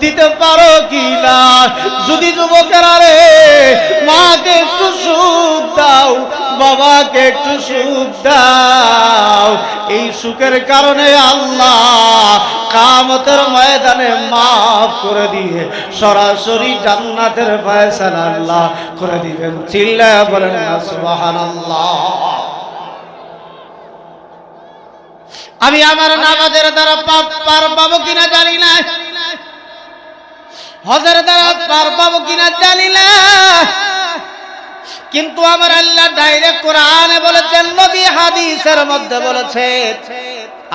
দিতে পারো কি না? যদি যুবকেরা রে মাকে একটু সুখ দাও, বাবাকে একটু সুখ দাও, এই সুখের কারণে আল্লাহ কিয়ামতের ময়দানে মাফ করে দিয়ে সরাসরি জান্নাতের ফয়সালা আল্লাহ করে দিবেন। চিল্লায়া বলেন না সুবহানাল্লাহ। আমি আমার নামাজের দ্বারা পার পাবো কিনা জানি না, হজের দ্বারা পার পাবো কিনা জানি না, কিন্তু আমার আল্লাহ ডাইরেক্ট কোরআনে বলেছেন, নবী হাদিসের মধ্যে বলেছেন,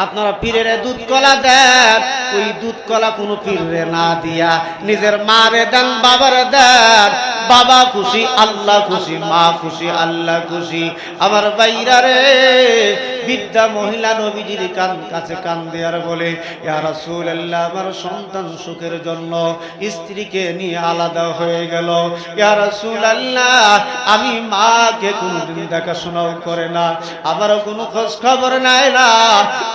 আপনারা পীরের দুধ কলা দেন, ওই দুধ কলা কোনো পীরে না দিয়া নিজের মারে দেন, বাবারে দেন, বাবা খুশি আল্লাহ খুশি, মা খুশি আল্লাহ খুশি। আমার ভাইরা রে, বৃদ্ধা মহিলা নবীজির কাছে কান দেয়ার বলে, ইয়া রাসূলুল্লাহ, আমার সন্তান সুখের জন্য স্ত্রীকে নিয়ে আলাদা হয়ে গেল। ইয়া রাসূলুল্লাহ, আমি মাকে কোনোদিন দেখাশোনাও করে না, আমারও কোনো খোঁজ খবর নাই না,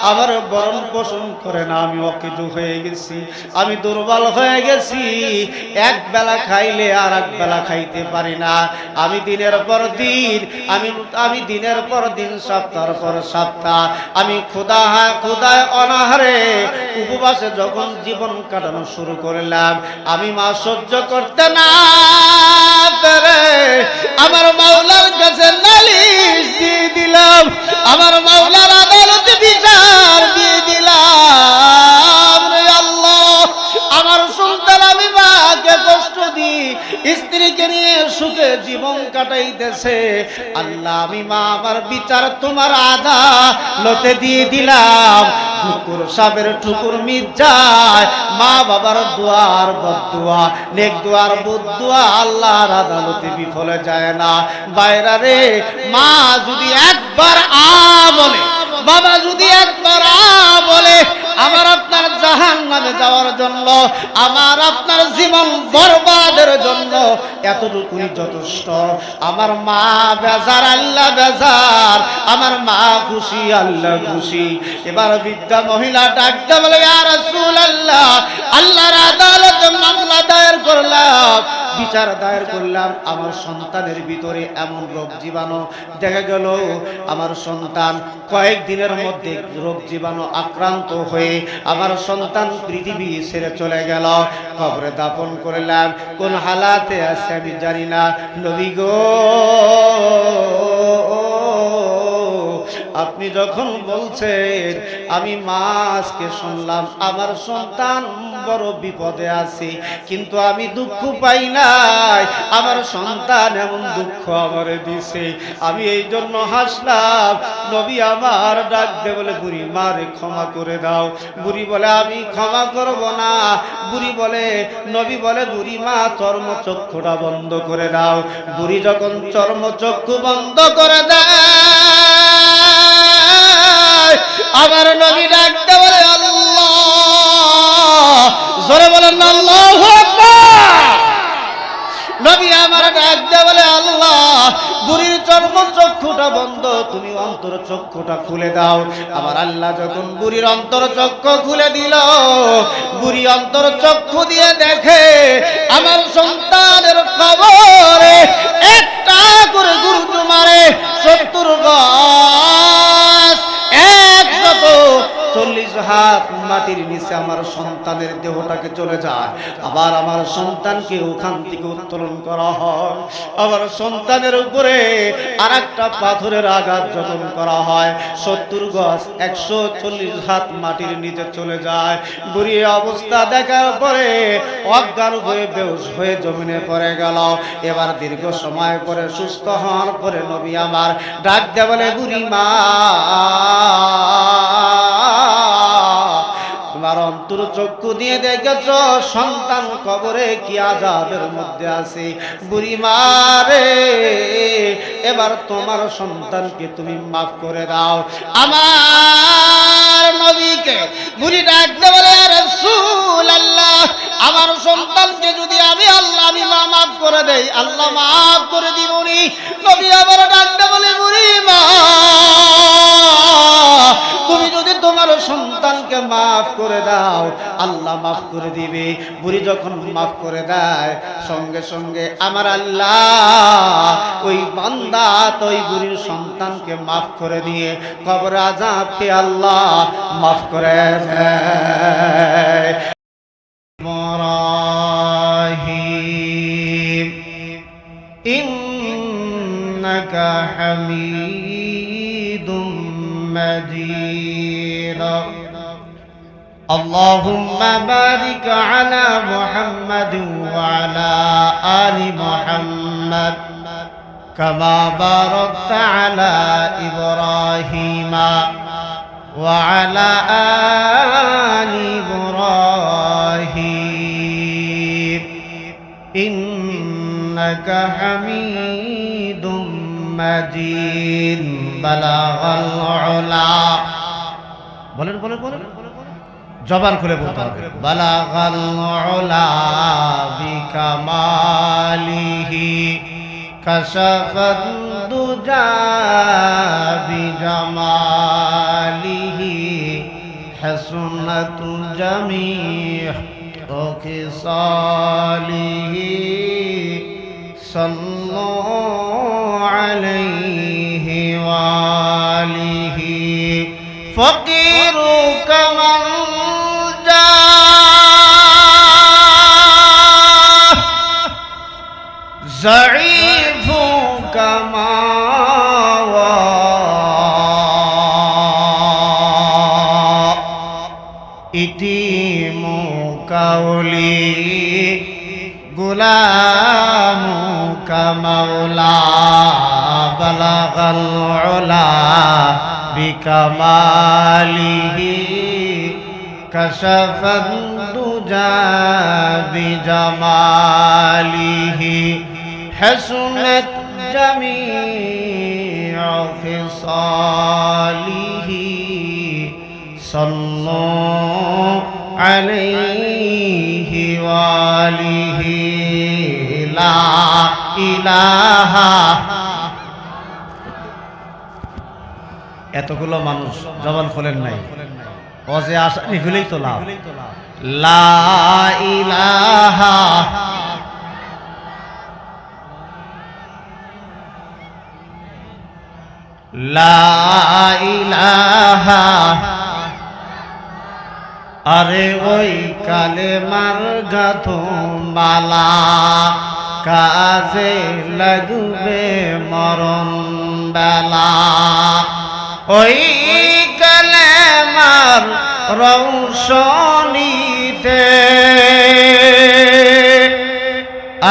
আমার বরণ পোষণ করে না, আমি অকেজো হয়ে গেছি, আমি দুর্বল হয়ে গেছি, এক বেলা খাইলে আর এক বেলা খাইতে পারি না, আমি দিনের পর দিন আমি দিনের পর দিন, সপ্তাহের পর সপ্তাহ আমি ক্ষুধায় অনাহারে উপবাসে যখন জীবন কাটানো শুরু করলাম, আমি মা সহ্য করতে না পেরে আমার মাওলার কাছে নালিশ দিয়ে দিলাম, আমার মাওলার আদালতে বিচার দিয়ে দিলাম। আল্লাহ, আমার সন্তান আমি মাকে কষ্ট দিই, স্ত্রীকে নিয়ে সুখে জীবন কাটাইতেছে, আল্লাহ আমি মা আমার বিচার তোমার আদালতে দিয়ে দিলাম। ঠুকুর সাবের ঠুকুর মির্জায় মা বাবার দোয়ার বদদোয়া, নেক দোয়ার বদদোয়া আল্লাহর আদালতে বিফলে যায় না। বাইরা রে, মা যদি একবার বলে, বাবা যদি একবার বলে, আমার আপনার জাহান্নামে যাওয়ার জন্য, আমার আপনার জীবন বরবাদের জন্য এতটুকুই যথেষ্ট। আমার মা বেজার, আল্লাহ বেজার, আমার মা খুশি আল্লাহ খুশি। এবার বৃদ্ধা মহিলা ডাকতে বলে, ইয়া রাসূলুল্লাহ, আল্লাহর আদালতে মামলা দায়ের করলাম, বিচার দায়ের করলাম, আমার সন্তানের ভিতরে এমন রোগ জীবাণু দেখা গেল, আমার সন্তান কয়েকদিনের মধ্যে রোগ জীবাণু আক্রান্ত হয়ে আমার সন্তান পৃথিবী ছেড়ে চলে গেল, কবরে দাফন করলাম, কোন হালাতে আছে আমি জানি না। নবী গো, আপনি যখন বলছেন, আমি মাকে শুনলাম, আমার সন্তান বড় বিপদে আছে, কিন্তু আমি দুঃখ পাই নাই, আমার সন্তান এমন দুঃখ আমারে দিছে, আমি এই জন্য হাসলাম। নবী আমার ডাক দে বলে, বুড়ি মারে ক্ষমা করে দাও। বুড়ি বলে, আমি ক্ষমা করব না। বুড়ি বলে, নবী বলে, বুড়ি মা চর্মচক্ষুটা বন্ধ করে দাও। বুড়ি যখন চর্মচক্ষু বন্ধ করে দেয়, আমার নবী ডাকতে বলে, আল্লাহ, জোরে বলেন আল্লাহু আকবার। নবী আমার ডাকতে বলে, আল্লাহ, বুড়ির চর্মচক্ষুটা বন্ধ, তুমি অন্তর চক্ষুটা খুলে দাও। আমার আল্লাহ যখন বুড়ির অন্তর চক্ষু খুলে দিল, বুড়ি অন্তর চক্ষু দিয়ে দেখে আমার সন্তানের কবরে একটা করে গুরুত্ব মারে 70 গজ, 140 হাত মাটির নিচে আমার সন্তানের দেহটাকে চলে যায়। আবার আমার সন্তানকে ওখান থেকে উত্তোলন করা হয়, আবার সন্তানের উপরে আর একটা পাথরের আঘাত যখন করা হয়, 70 গজ 140 হাত মাটির নিচে চলে যায়। বুড়ি অবস্থা দেখার পরে অজ্ঞান হয়ে বেহুশ হয়ে জমিনে পড়ে গেল। এবার দীর্ঘ সময় পরে সুস্থ হওয়ার পরে নবী আমার ডাক দিয়ে বলে, বুড়ি মা, তোমার অন্তর চক্ষু দিয়ে দেখেছ সন্তান কবরে কি আযাবের মধ্যে আছে। বুড়ি মা রে, এবার তোমার সন্তানকে তুমি মাফ করে দাও। আমার নবীকে বুড়ি ডাকতে বলে, ইয়া রাসূলুল্লাহ, আমার সন্তানকে যদি আমি মাফ করে দেই, আল্লাহ মাফ করে দিবনি। নবী আবার ডাকতে বলে, বুড়ি মা, তুমি যদি তোমার সন্তানকে আমাকে মাফ করে দাও, আল্লাহ মাফ করে দিবে। বুড়ি যখন মাফ করে দেয়, সঙ্গে সঙ্গে আমার আল্লাহ ওই বান্দা তো ওই বুড়ির সন্তানকে মাফ করে দিয়ে কবর আযাবকে আল্লাহ মাফ করে দেয়। ইব্রাহিম ইন্নাকা হামিদুম মাজিদ। اللهم بارك على محمد وعلى آل محمد كما باركت على إبراهيم وعلى آل إبراهيم إنك حميد مجيد بلغ العلا বলেন বলেন বলেন জবান খুলে বলতে হবে বালাগাল উলা বিকামালিহি কাশাফাত দুজা বিজামালিহি হাসনাতু জামিহ খিসালিহি সাল্লাল্লাহু আলাইহি ওয়া আলিহি ফকিরু কামান ضعيف كما يتيم قولي غلام كمولا بلغ العلا بكماله كشف الدجى بجماله حسنت جميع خصاله صلوا عليه وآله لا إله। এতগুলো মানুষ জবান খোলেন নাই, ওয়াজে আসানি হলেই তো লাভ। লা ইলাহা লা ইলাহা। আরে ওই কালেমার গাথো মালা, কাজে লাগবে মরণ বেলা। ওই কালেমার রৌশনীতে,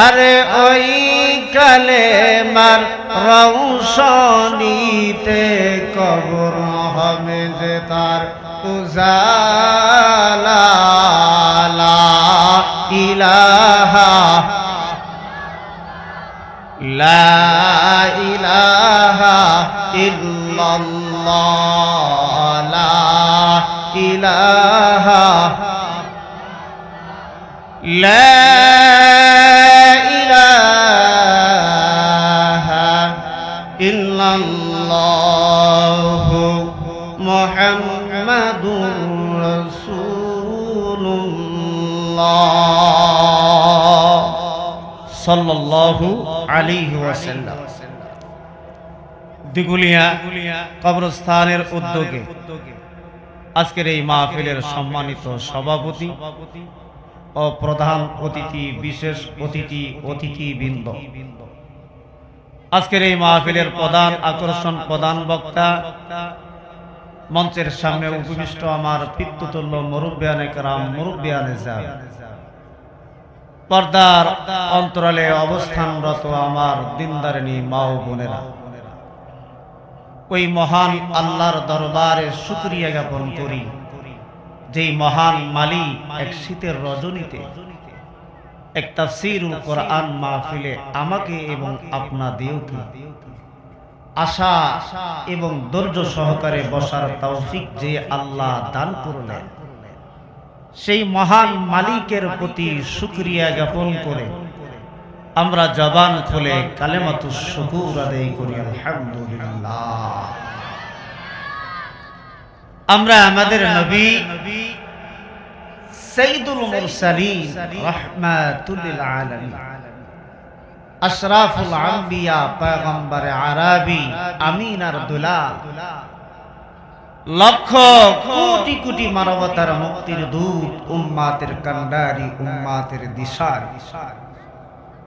আরে ওই কালেমার রৌশনীতে কবর হবে যে তার উজালা। লা ইলাহা লা ইলাহা ইল্লাল্লাহ লা ইলাহা লা ইল্লাল্লাহু মুহাম্মাদুর রাসূলুল্লাহ সাল্লাল্লাহু আলাইহি ওয়াসাল্লাম। দিঘুলিয়া কবরস্থানের উদ্যোগে আজকের এই মাহফিলের সম্মানিত সভাপতি ও প্রধান অতিথি, বিশেষ অতিথিবৃন্দ, আজকের এই মাহফিলের প্রধান আকর্ষণ, প্রধান বক্তা, মঞ্চের সামনে উপবিষ্ট আমার পিতৃতুল্য মুরব্বিয়ানে কেরাম, মুরব্বিয়ানে জান, পর্দার অন্তরালে অবস্থানরত আমার দিনদারিনী মা ও বোনেরা, ওই মহান আল্লাহর দরবারে শুকরিয়া জ্ঞাপন করি যেই মহান মালিক এক শীতের রজনীতে এক তাফসীরুল কোরআন মাহফিলে আমাকে এবং আপনাদেরকে আশা এবং ধৈর্য সহকারে বসার তৌফিক যে আল্লাহ দান করলেন, সেই মহান মালিকের প্রতি শুকরিয়া জ্ঞাপন করে আমরা জবান খুলে কালেমাতুশ শুকুর আদায় করি আলহামদুলিল্লাহ। আমরা আমাদের নবী সাইয়্যিদুল মুরসালিন রাহমাতুল লিল আলামিন আশরাফুল আম্বিয়া পয়গম্বর আরবি আমিনার দুলাল লক্ষ কোটি কোটি মানবতার মুক্তির দূত উম্মাতের কান্ডারি উম্মাতের দিশারি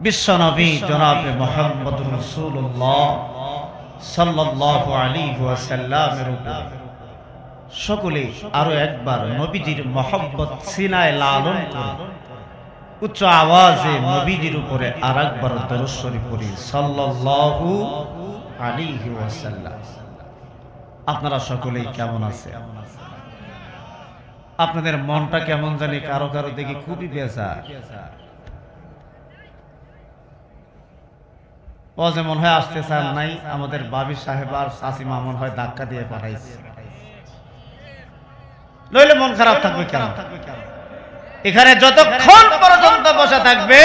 বিশ্বনবী জনাবে মুহাম্মদুর রাসূলুল্লাহ সাল্লাল্লাহু আলাইহি ওয়াসাল্লামের উপর সকলে আরো একবার নবীজির মহব্বত সিনায় লালন করে উচ্চ আওয়াজে নবীজির উপরে আরেকবার দরুদ শরীফ পড়ি সাল্লাল্লাহু আলাইহি ওয়াসাল্লাম। আপনারা সকলেই কেমন আছেন? আপনাদের মনটা কেমন জানি কারো কারো দেখি খুবই বেজার। ও যেমন হয় আসতে চান নাই, আমাদের বাবি সাহেব আর চাচিমা মন হয় ধাক্কা দিয়ে পাঠাইছে, নইলে মন খারাপ থাকবে কেন? এখানে যতক্ষণ পর্যন্ত বসে থাকবে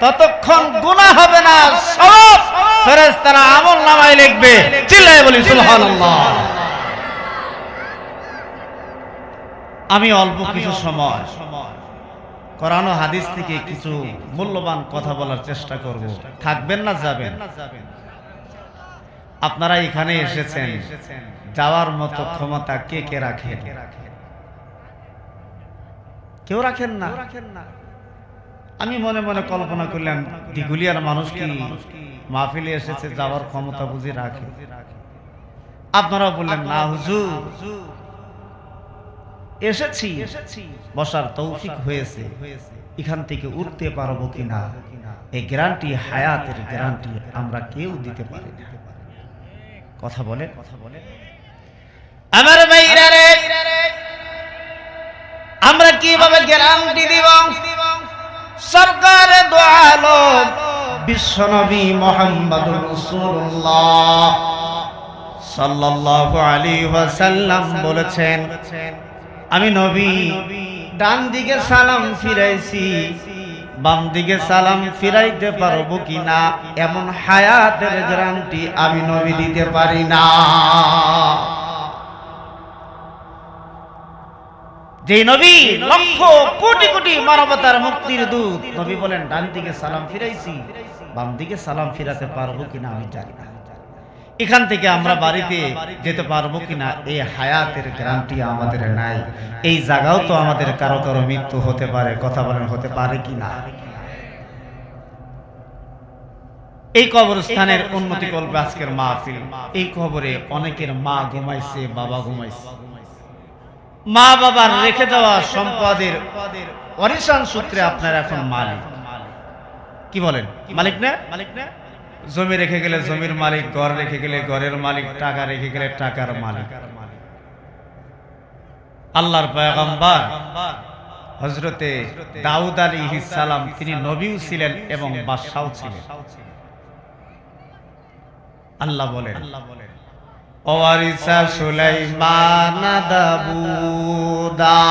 ততক্ষণ গুনাহ হবে না, সব ফেরেশতারা আমল নামায় লিখবে। চিল্লায়ে বলি সুবহানাল্লাহ। আমি অল্প কিছু সময় কোরআন ও হাদিস থেকে কিছু মূল্যবান কথা বলার চেষ্টা করব। থাকবেন না যাবেন? আপনারা এখানে এসেছেন, যাওয়ার মতো ক্ষমতা কে কে রাখেন? কেউ রাখেন না। আমি মনে মনে কল্পনা করলাম দিগুলিয়ার মানুষ কি মাহফিলে এসেছে, যাওয়ার ক্ষমতা বুঝি রাখে? আপনারাও বললেন না হুজুর, এসেছি, বসার তৌফিক হয়েছে, এখান থেকে উঠতে পারবো কিনা এই গ্যারান্টি, হায়াতের গ্যারান্টি আমরা কেউ দিতে পারি না। কথা বলে আমার ভাইরা রে, আমরা কিভাবে গ্যারান্টি দিব? সরকারে দো আলম বিশ্বনবী মুহাম্মদুর রাসূলুল্লাহ সাল্লাল্লাহু আলাইহি ওয়াসাল্লাম বলেছেন, আমি নবী ডান দিকে সালাম ফিরাইছি, বাম দিকে সালাম ফিরাইতে পারবো কিনা এমন হায়াতের গ্যারান্টি আমি নবী দিতে পারি না। যে নবী লক্ষ কোটি কোটি মানবতার মুক্তির দূত, নবী বলেন ডান দিকে সালাম ফিরাইছি, বাম দিকে সালাম ফিরাতে পারবো কিনা আমি জানি না। এখান থেকে আমরা বাড়িতে যেতে পারবো কিনা এই হায়াতের গ্যারান্টি আমাদের নাই। এই জায়গাও তো আমাদের কারো কারো মৃত্যু হতে পারে। কথা বলেন, হতে পারে কিনা? এই কবরস্থানের উন্নতি করবে আজকের মাহফিল। এই কবরে অনেকের মা ঘুমাইছে, বাবা ঘুমাইছে। মা বাবার রেখে দেওয়া সম্পদের ওয়ারিসান সূত্রে আপনার এখন মালিক। কি বলেন? মালিক না? জমি রেখে গেলে জমির মালিক, ঘর রেখে গেলে ঘরের মালিক, টাকা রেখে গেলে টাকার মালিক। আল্লাহর পয়গম্বর হযরতে দাউদ আলাইহিস সালাম তিনি নবীও ছিলেন এবং বাদশাও ছিলেন। আল্লাহ বলেন, ওয়ারিসা সুলাইমান দাউদা,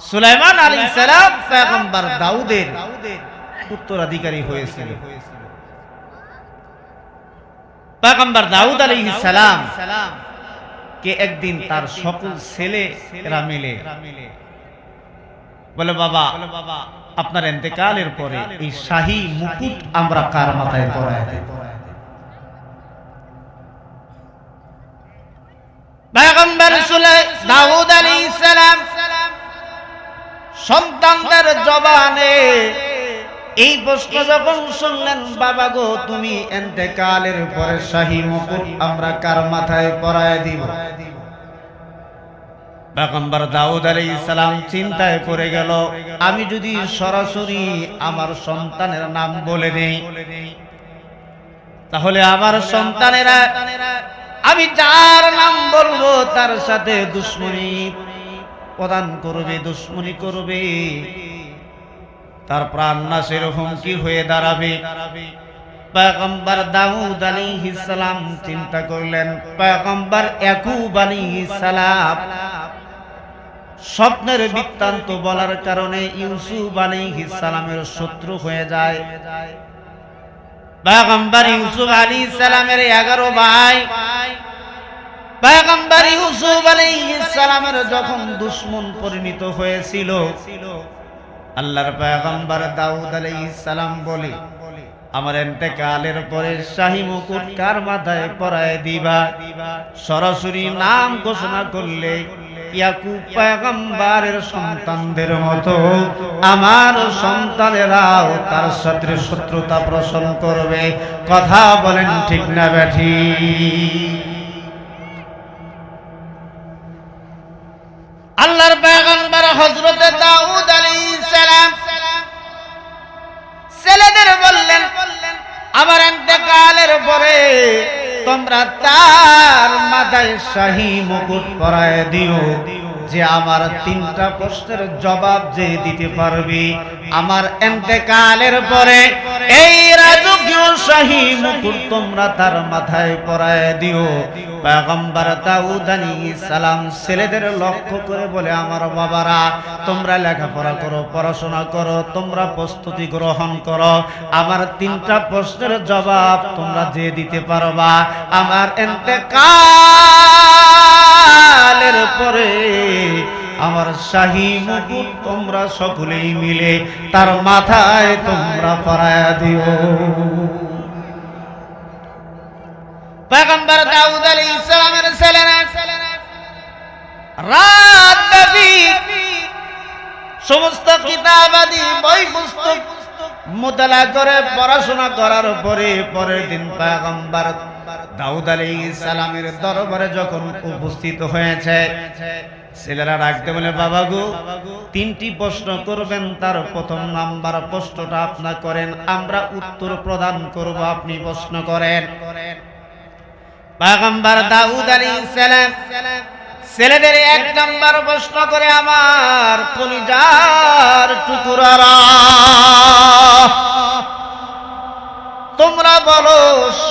সুলাইমান আলাইহিস সালাম পয়গম্বর দাউদের উত্তরাধিকারী হয়েছিল। পয়গম্বর দাউদ আলাইহিস সালাম কে একদিন তার সকল ছেলেরা মিলে বলে, বাবা আপনার ইন্তেকালের পরে এই শাহী মুকুট আমরা কার মাথায় পরায় দেব? পয়গম্বর দাউদ আলাইহিস সালাম সন্তানদের জবানে এই প্রশ্ন যখন শুনলেন, বাবা গো তুমি ইন্তেকালের পরে শাহী মুকুট আমরা কার মাথায় পরায় দিব? পয়গম্বর দাউদ আলাইহিস সালাম চিন্তায় পড়ে গেল, আমি যদি সরাসরি আমার সন্তানের নাম বলে দেই তাহলে আমার সন্তানেরা আমি যার নাম বলবো তার সাথে দুশমনি প্রদান করবে, দুশমনি করবে, তার প্রাণ নাশের হুমকি হয়ে দাঁড়াবে। পয়গম্বর দাউদ আলাইহিস সালাম চিন্তা করলেন, পয়গম্বর ইয়াকুব আলাইহিস সালাম স্বপ্নের বৃত্তান্ত বলার কারণে ইউসুফ আলাইহিস সালামের শত্রু হয়ে যায়। পয়গম্বর ইউসুফ আলাইহিস সালামের 11 ভাই, পয়গম্বর ইউসুফ আলাইহিস সালামের যখন দুশমন পরিণত হয়েছিল, আল্লাহর পয়গম্বর দাউদ আলাইহিস সালাম বলে, আমার ইন্তেকালের পরে শাহী মুকুট কার মাথায় পরায় দিবা? সরাসরি নাম ঘোষণা করলে ইয়াকুব পয়গম্বরের সন্তানদের মতো আমার সন্তানেরাও তার সাথে শত্রুতা পোষণ করবে। কথা বলেন ঠিক না বেঠিক? আল্লাহর পয়গম্বর হযরত দাউদ আলাইহিস সালাম ছেলেদের বললেন, আমার ইন্তেকালের পরে তোমরা তার মাথায় শাহী মুকুট পরায় দিও, যে আমার 3টা প্রশ্নের জবাব যে দিতে পারবি, আমার ইন্তেকালের পরে এই রাজকীয় শাহী মুকুট তোমরা তার মাথায় পরায় দিও। পয়গম্বর দাউদ আলাইহিস সালাম ছেলেদের লক্ষ্য করে বলে, আমার বাবারা, তোমরা লেখাপড়া করো, পড়াশোনা করো, তোমরা প্রস্তুতি গ্রহণ করো, আমার 3টা প্রশ্নের জবাব তোমরা যে দিতে পারবা, আমার ইন্তেকালের পরে আমার শাহী মুকুট তোমরা সকলেই মিলে তার মাথায় তোমরা পরায়া দিও। পয়গম্বর দাউদ আলাইহিস সালামের ছেলেরা রাত ব্যাপী সমস্ত কিতাবাদি বই পুস্তক মোতালা করে পড়াশোনা করার পরে পরের দিন পয়গম্বর দাউদ আলাইহিস সালামের দরবারে যখন উপস্থিত হয়েছে, ছেলেরা ডাকতে বলে, বাবা গো, 3টি প্রশ্ন করবেন, তার প্রথম নাম্বার প্রশ্নটা আপনি করেন, আমরা উত্তর প্রদান করব, আপনি প্রশ্ন করেন। পয়গম্বর দাউদ আলাইহিস সালাম ছেলেদের 1 নাম্বার প্রশ্ন করে, আমার কলিজার টুকরারা, তোমরা বলো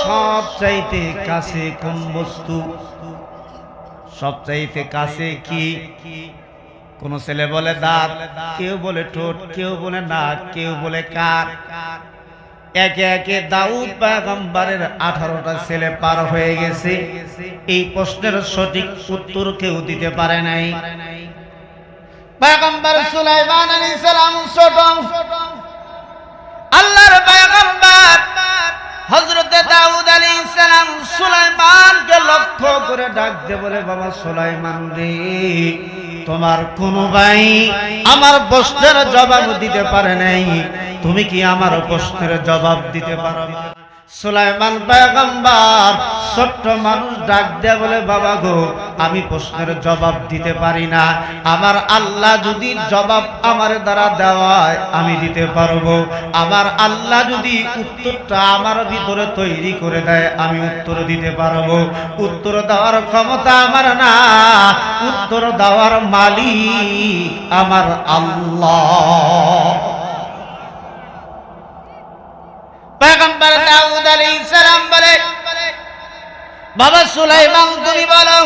সবচাইতে কাছে কোন বস্তু? সবচাইতে কাছে কি? কোন ছেলে বলে দাঁত, কেউ বলে ঠোঁট, কেউ বলে নাক, কেউ বলে কান। একে একে দাউদ পয়গম্বরের 18টা ছেলে পার হয়ে গেছে, এই প্রশ্নের সঠিক উত্তর কেউ দিতে পারে নাই। পয়গম্বর সুলাইমান আলাইহিস সালাম ছোট, আল্লাহর পয়গম্বর হযরত দাউদ আলাইহিস সালাম সুলাইমানকে লক্ষ্য করে ডাকতে বলে, বাবা সুলাইমান রে, তোমার কোন ভাই আমার প্রশ্নের জবাব দিতে পারে নাই, তুমি কি আমার প্রশ্নের জবাব দিতে পারো? সুলাইমান পয়গম্বর ছোট্ট মানুষ ডাক দেয়া বলে, বাবা গো, আমি প্রশ্নের জবাব দিতে পারি না, আমার আল্লাহ যদি জবাব আমার দ্বারা দেওয়ায় আমি দিতে পারবো, আমার আল্লাহ যদি উত্তরটা আমার ভিতরে তৈরি করে দেয় আমি উত্তর দিতে পারবো। উত্তর দেওয়ার ক্ষমতা আমার না, উত্তর দেওয়ার মালিক আমার আল্লাহ। পয়গম্বর দাউদ আলাইহিস সালাম বলে, বাবা সুলাইমান তুমি বলো।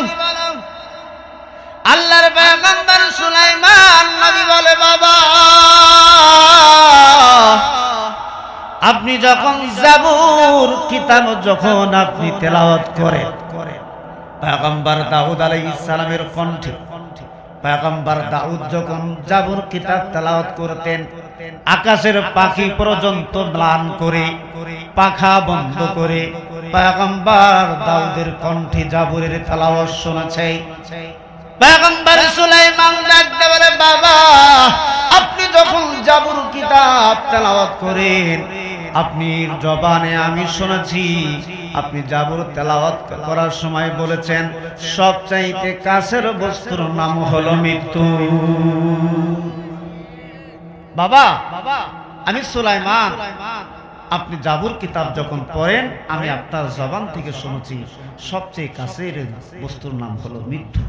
আল্লাহর পয়গম্বর সুলাইমান নবী বলে, বাবা আপনি যখন জাবুর কিতাব যখন আপনি তেলাওয়াত করেন, পয়গম্বর দাউদ আলাইহিস সালামের কণ্ঠে পয়গম্বর দাউদ যখন জাবুর কিতাব তেলাওয়াত করতেন, আকাশের পাখি পর্যন্ত ম্লান করে পাখা বন্ধ করে পয়গম্বর দাউদের কণ্ঠে জাবুরের তেলাওয়াত শুনেছে। পয়গম্বর সুলাইমান ডাকতে বলে, বাবা আপনি যখন জাবুর কিতাব তেলাওয়াত করেন, আপনি জবানে আমি শুনেছি আপনি জাবুর তেলাওয়াত করার সময় বলেছেন সবচাইতে কাছের বস্তুর নাম হলো মৃত্যু। বাবা আমি সুলাইমান, আপনি জাবুর কিতাব যখন পড়েন আমি আপনার জবান থেকে শুনেছি সবচেয়ে কাছের বস্তুর নাম হলো মৃত্যু।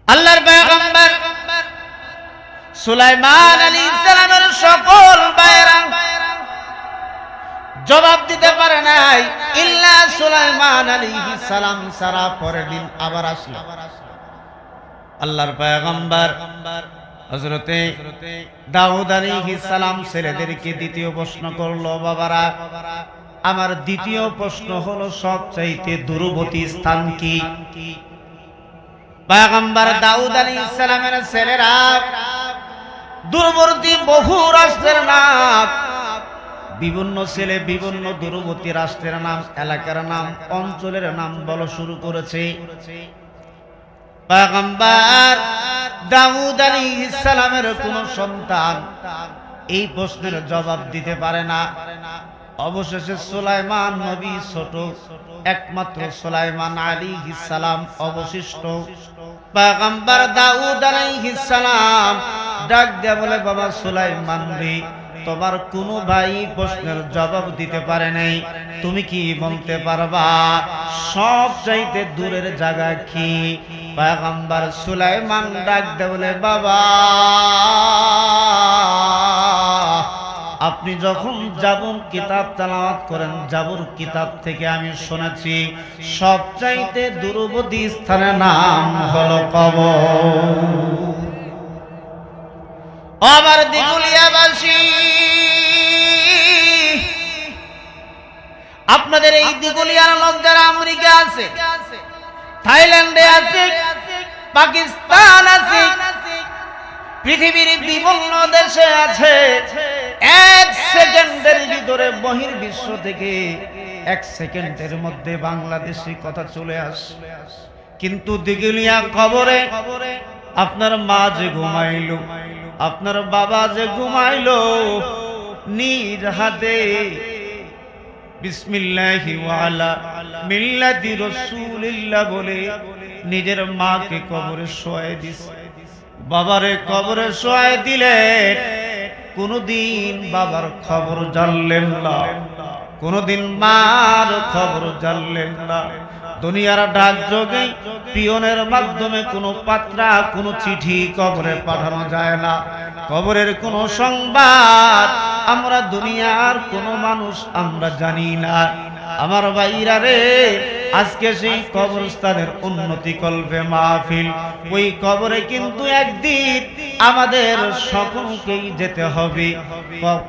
আল্লাহর পয়গম্বর সুলাইমান আলাইহিস সালামের সকল ভাইরা জবাব দিতে পারে নাই, ইল্লা সুলাইমান আলাইহিস সালাম সারা পরের দিন আবার আসলো। আল্লাহর পয়গম্বর হযরতে দাউদ আলাইহিস সালাম ছেলেদেরকে দ্বিতীয় প্রশ্ন করলো, বাবারা আমার দ্বিতীয় প্রশ্ন হলো সবচাইতে দূরবর্তী স্থান কি? পয়গম্বর দাউদ আলাইহিস সালামের ছেলেরা দূরবর্তী বহু রাষ্ট্রের নাম, বিভিন্ন ছেলে বিভিন্ন দূরবর্তী রাষ্ট্রের নাম, এলাকার নাম, অঞ্চলের নাম বলা শুরু করেছে। পয়গম্বর দাউদ আলাইহিস সালামের কোন সন্তান এই প্রশ্নের জবাব দিতে পারে না। অবশেষে সুলাইমান নবী ছোট, একমাত্র সুলাইমান আলাইহিস সালাম অবশিষ্ট। পয়গম্বর দাউদ আলাইহিস সালাম ডাক দিয়ে বলে, বাবা সুলাইমান রে, তোমার কোনো ভাই প্রশ্নের জবাব দিতে পারে নাই, তুমি কি বলতে পারবা সব চাইতে দূরের জায়গা কি? পয়গম্বর সুলাইমান ডাক দিয়ে বলে, বাবা আপনি যখন জাবুর কিতাব তেলাওয়াত করেন, জাবুর কিতাব থেকে আমি শুনেছি সবচাইতে দূরবর্তী স্থানের নাম হলো কবর। আমার দিগুলিয়াবাসী, আপনাদের এই দিগুলিয়ার লোক যারা আমেরিকা আছে, থাইল্যান্ডে আছে, পাকিস্তান আছে, পৃথিবীর বিভিন্ন দেশে আছে, এক সেকেন্ডের ভিতরে বহির্বিশ্ব থেকে এক সেকেন্ডের মধ্যে বাংলাদেশি কথা চলে আসে। কিন্তু দিগুলিয়া কবরে আপনার মা যে ঘুমাইলো, আপনার বাবা যে ঘুমাইলো, নিজ হাতে বিসমিল্লাহি ওয়া আলা মিল্লাতি রাসূলিল্লাহ বলে নিজের মাকে কবরে শোয়াই দিছে। বাবারে কবরে শোয়াই দিলেন, কোনদিন বাবার খবর জানলেন না, কোনদিন মার খবর জানলেন না। দুনিয়ার ডাক যোগে পিয়নের মাধ্যমে কোনো পাত্রা, কোনো চিঠি কবরে পাঠানো যায় না। কবরের কোনো সংবাদ আমরা দুনিয়ার কোনো মানুষ আমরা জানি না। আমার ভাইরা রে, আজকে সেই কবরস্থানের উন্নতি কল্পে মাহফিল, ওই কবরে কিন্তু একদিন আমাদের সকলকেই যেতে হবে।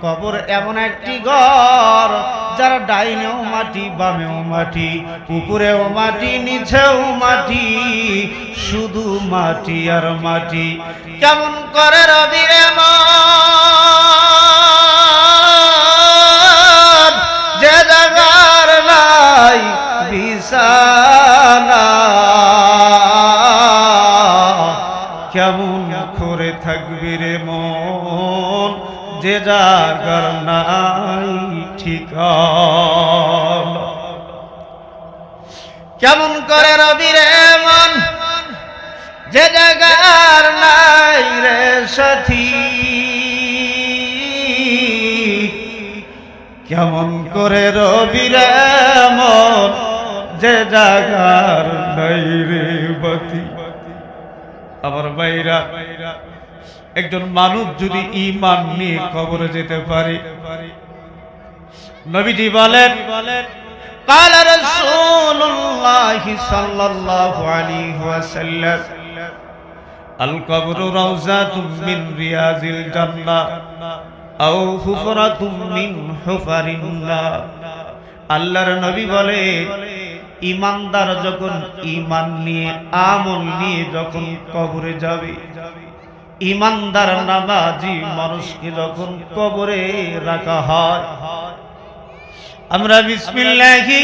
কবর এমন একটি ঘর যার ডাইনেও মাটি, বামেও মাটি, উপরেও মাটি, নিচেও মাটি, শুধু মাটি আর মাটি। কেমন করে রবি রে যে জাগার নাই বিছানা, কেমন করে থাকবি রে মন যে জাগার নাই ঠিকানা। কেমন করে রবি রে মন যে জাগার নাই রে সাথী, কেমন করে রবি রে মন যে জাগার নাই রে বাতি। আমার ভাইরা, একজন মানুষ যদি ঈমান নিয়ে কবরে যেতে পারে, নবীজি বলেন, قال رسول الله صلى الله عليه وسلم القبر روضة من رياض الجنة أو حفرة من حفر النار। আল্লাহর নবী বলে, ঈমানদার যখন ঈমান নিয়ে, আমল নিয়ে যখন কবরে যাবে, ঈমানদার নামাজি মানুষকে যখন কবরে রাখা হয়, আমরা বিসমিল্লাহি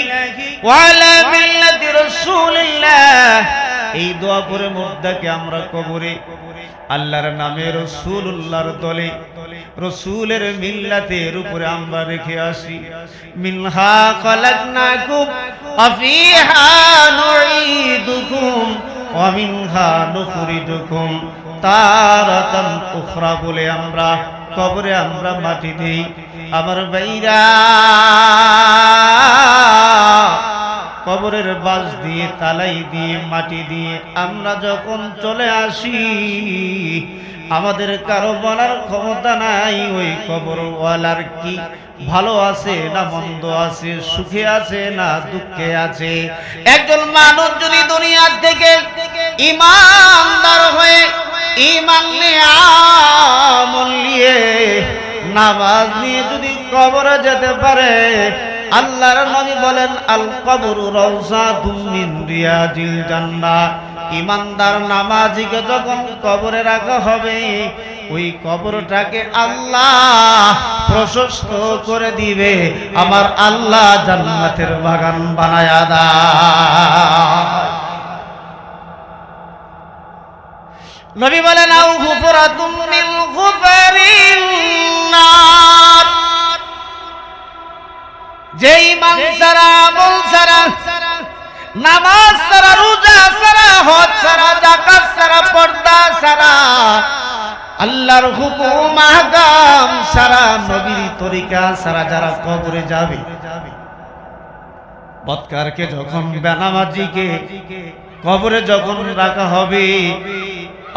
ওয়া আলা মিল্লাতি রাসূলিল্লাহ এই দোয়া পড়ে মুর্দাকে আমরা কবরে আল্লাহর নামে, রাসূলুল্লাহর দলে, রাসূলের মিল্লাতের উপরে আমরা রেখে আসি। মিনহা খালাকনাকুম ওয়া ফিহা নুঈদুকুম ওয়া মিনহা নুখরিজুকুম তারাতান উখরা বলে আমরা কবরে আমরা মাটি দেই। আমার ভাইরা, কবরের বাঁশ দিয়ে, তালাই দিয়ে, মাটি দিয়ে আমরা যখন চলে আসি, আমাদের কারো বলার ক্ষমতা নাই ওই কবরওয়ালার কি ভালো আছে না মন্দ আছে, সুখে আছে না দুঃখে আছে। একজন মানুষ যদি দুনিয়ার থেকে ঈমানদার হয়ে ঈমান নিয়ে আমল নিয়ে নামাজ নিয়ে যদি কবরে যেতে পারে, আল্লাহর নবী বলেন আল কবরু রাউযাতুম মিন রিয়াজিল জান্নাহ। ঈমানদার নামাজিকে যখন কবরে রাখা হবে, ওই কবরটাকে আল্লাহ প্রশস্ত করে দিবে, আমার আল্লাহ জান্নাতের বাগান বানায়া দেয়। নবী বলেন আউ গুফরাতুম মিন গুফারিন নার। যেই ঈমান ছাড়া, আমল ছাড়া, নামাজ ছাড়া, রোজা ছাড়া, হজ ছাড়া, যাকাত ছাড়া, পর্দা ছাড়া, আল্লাহর হুকুম আহকাম ছাড়া, নবীর তরিকা ছাড়া যারা কবরে যাবে, বদকারকে যখন বেনামাজিকে কবরে যখন রাখা হবে,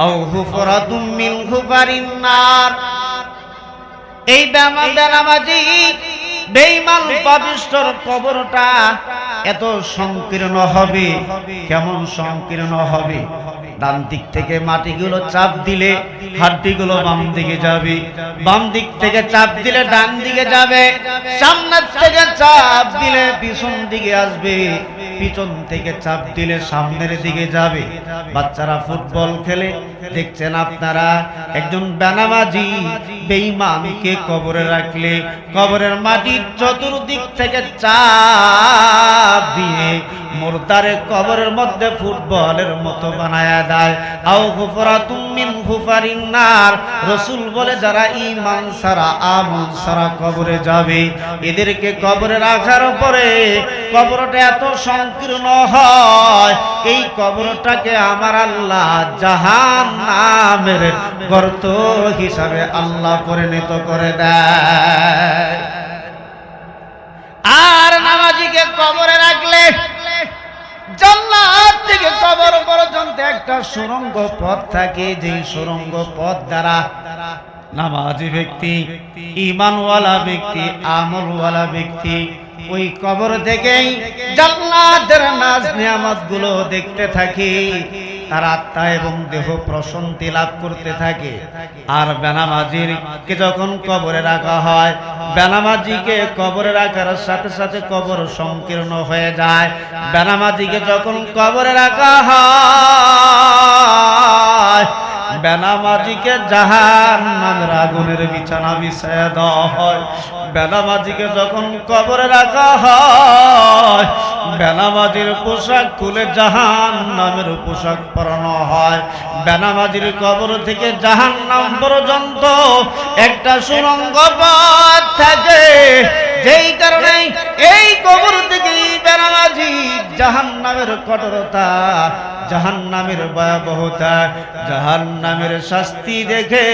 আও হুফরাতুম মিন হুফারিন নার। এই বেনামাজি বেঈমান পাপিষ্ঠর কবরটা এত সংকীর্ণ হবে। কেমন সংকীর্ণ হবে? ডান দিক থেকে মাটিগুলো চাপ দিলে হাড্ডিগুলো বাম দিকে যাবে, বাম দিক থেকে চাপ দিলে ডান দিকে যাবে, সামনের থেকে চাপ দিলে পিছন দিকে আসবে, পিছন থেকে চাপ দিলে সামনের দিকে যাবে। বাচ্চারা ফুটবল খেলে দেখছেন আপনারা, একজন বেনামাজি বেঈমানকে কবরে রাখলে কবরের মাটির চতুর্দিক থেকে চাপ দিয়ে মুর্দারে কবরের মধ্যে ফুটবলের মতো বানায়া দেয়। আও গুফরাতুম মিন গুফারিন নার। রাসূল বলে যারা ঈমান ছাড়া, আমল ছাড়া কবরে যাবে, এদেরকে কবরে রাখার পরে কবরটা এত সংকীর্ণ হয়, এই কবরটাকে আমার আল্লাহ জাহান্নামের গর্ত হিসাবে আল্লাহ পরিণত করে দেয়। আর নামাজিকে কবরে রাখলে জান্নাত থেকে কবর পর্যন্ত একটা সুড়ঙ্গ পথ থাকে, যেই সুড়ঙ্গ পথ দ্বারা নামাজি ব্যক্তি, ঈমানওয়ালা ব্যক্তি, আমলওয়ালা ব্যক্তি ওই কবর থেকেই জান্নাতের নাজ নিয়ামত গুলো দেখতে থাকে, তার আত্মা এবং দেহ প্রশান্তি লাভ করতে থাকে। আর বেনামাজিকে যখন কবরে রাখা হয়, বেনামাজিকে কবরে রাখার সাথে সাথে কবর সংকীর্ণ হয়ে যায়। বেনামাজিকে যখন কবরে রাখা হয়, বেনামাজিকে জাহান্নামের আগুনের বিছানা বিছায়া দেওয়া হয়। বেনামাজিকে যখন কবরে রাখা হয়, বেনামাজির পোশাক খুলে জাহান্নামের পোশাক পরানো হয়। বেনামাজির কবর থেকে জাহান্নাম পর্যন্ত একটা সুড়ঙ্গ পথ থাকে, যেই কারণে এই কবর থেকে বেনামাজি জাহান্নামের কঠোরতা, জাহান্নামের ভয়াবহতা, জাহান্নামের শাস্তি দেখে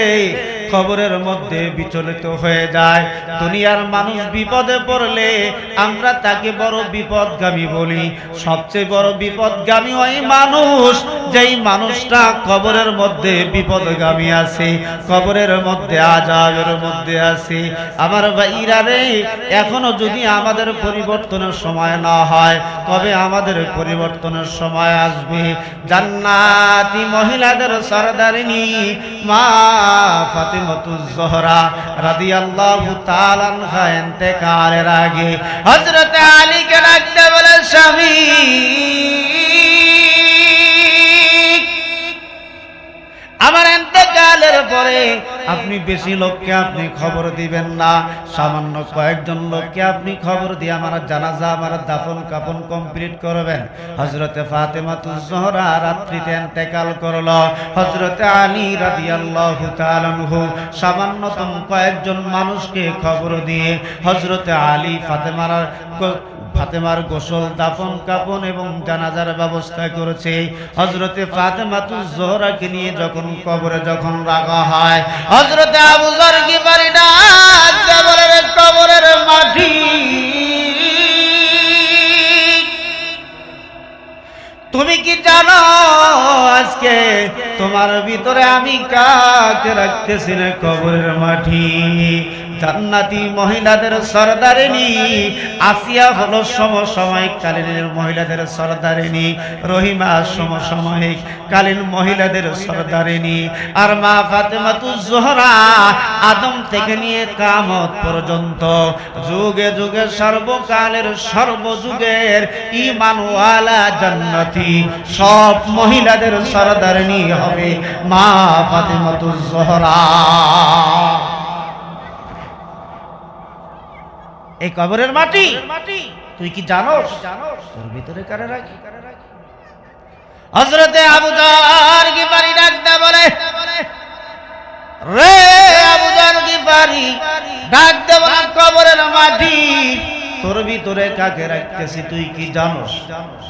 কবরের মধ্যে বিচলিত হয়ে যায়। দুনিয়ার মানুষ বিপদে পড়লে আমরা তাকে বড় বিপদগামী বলি। সবচেয়ে বড় বিপদগামী ওই মানুষ, যেই মানুষটা কবরের মধ্যে বিপদগামী আছে, কবরের মধ্যে আযাবের মধ্যে আছে। আমার ভাইরা রে, এখনো যদি আমাদের পরিবর্তনের সময় না হয়, কবে আমাদের পরিবর্তনের সময় আসবে? জান্নাতি মহিলাদের সরদারিনী মা ফাতিমাতুজ জোহরা রাদিয়াল্লাহু তাআলা আনহা ইন্তেকালের আগে হযরত আলীকে ডাকতে বলে, স্বামী আমার ইন্তেকালের পরে আপনি বেশি লোককে আপনি খবর দিবেন না, সামান্য কয়েকজন লোককে আপনি খবর দিয়ে আমার জানাজা, আমার দাফন কাফন কমপ্লিট করবেন। হযরতে ফাতেমাতুজ জোহরা রাত্রিতে ইন্তেকাল করলো। হযরতে আলী রাদিয়াল্লাহু তাআলা আনহু সামান্যতম কয়েকজন মানুষকে খবর দিয়ে হযরতে আলী ফাতেমার গোসল, দাফন কাফন এবং জানাজার ব্যবস্থা করেছে। হযরতে ফাতেমাতুজ জোহরাকে নিয়ে যখন কবরে যখন রাখা হয়, হযরতে আবু যর গিফারী ডাক দিয়ে বলে, কবরের মাটি তুমি কি জানো আজকে তোমার ভিতরে আমি কাকে রাখতেছি না? কবরের মাটি জান্নাতি মহিলাদের সরদারিনী, আসিয়া হলো সমসাময়িক কালীনের মহিলাদের সরদারিনী, রহিমা সমসাময়িক কালীন মহিলাদের সরদারিনী, আর মা ফাতেমাতুজ জোহরা আদম থেকে নিয়ে কিয়ামত পর্যন্ত যুগে যুগে সর্বকালের সর্বযুগের ঈমানওয়ালা জান্নাতি সব মহিলাদের সরদারিনী হবে মা ফাতেমাতুজ জোহরা। এই কবরের মাটি তুই কি জানোস? তোর ভিতরে কারে রাখি? হযরতে আবু যর গিফারি ডাকতে বলে, রে আবু যর গিফারি ডাকতে বলে, কবরের মাটি তোর ভিতরে কাকে রাখতেছি তুই কি জানোস?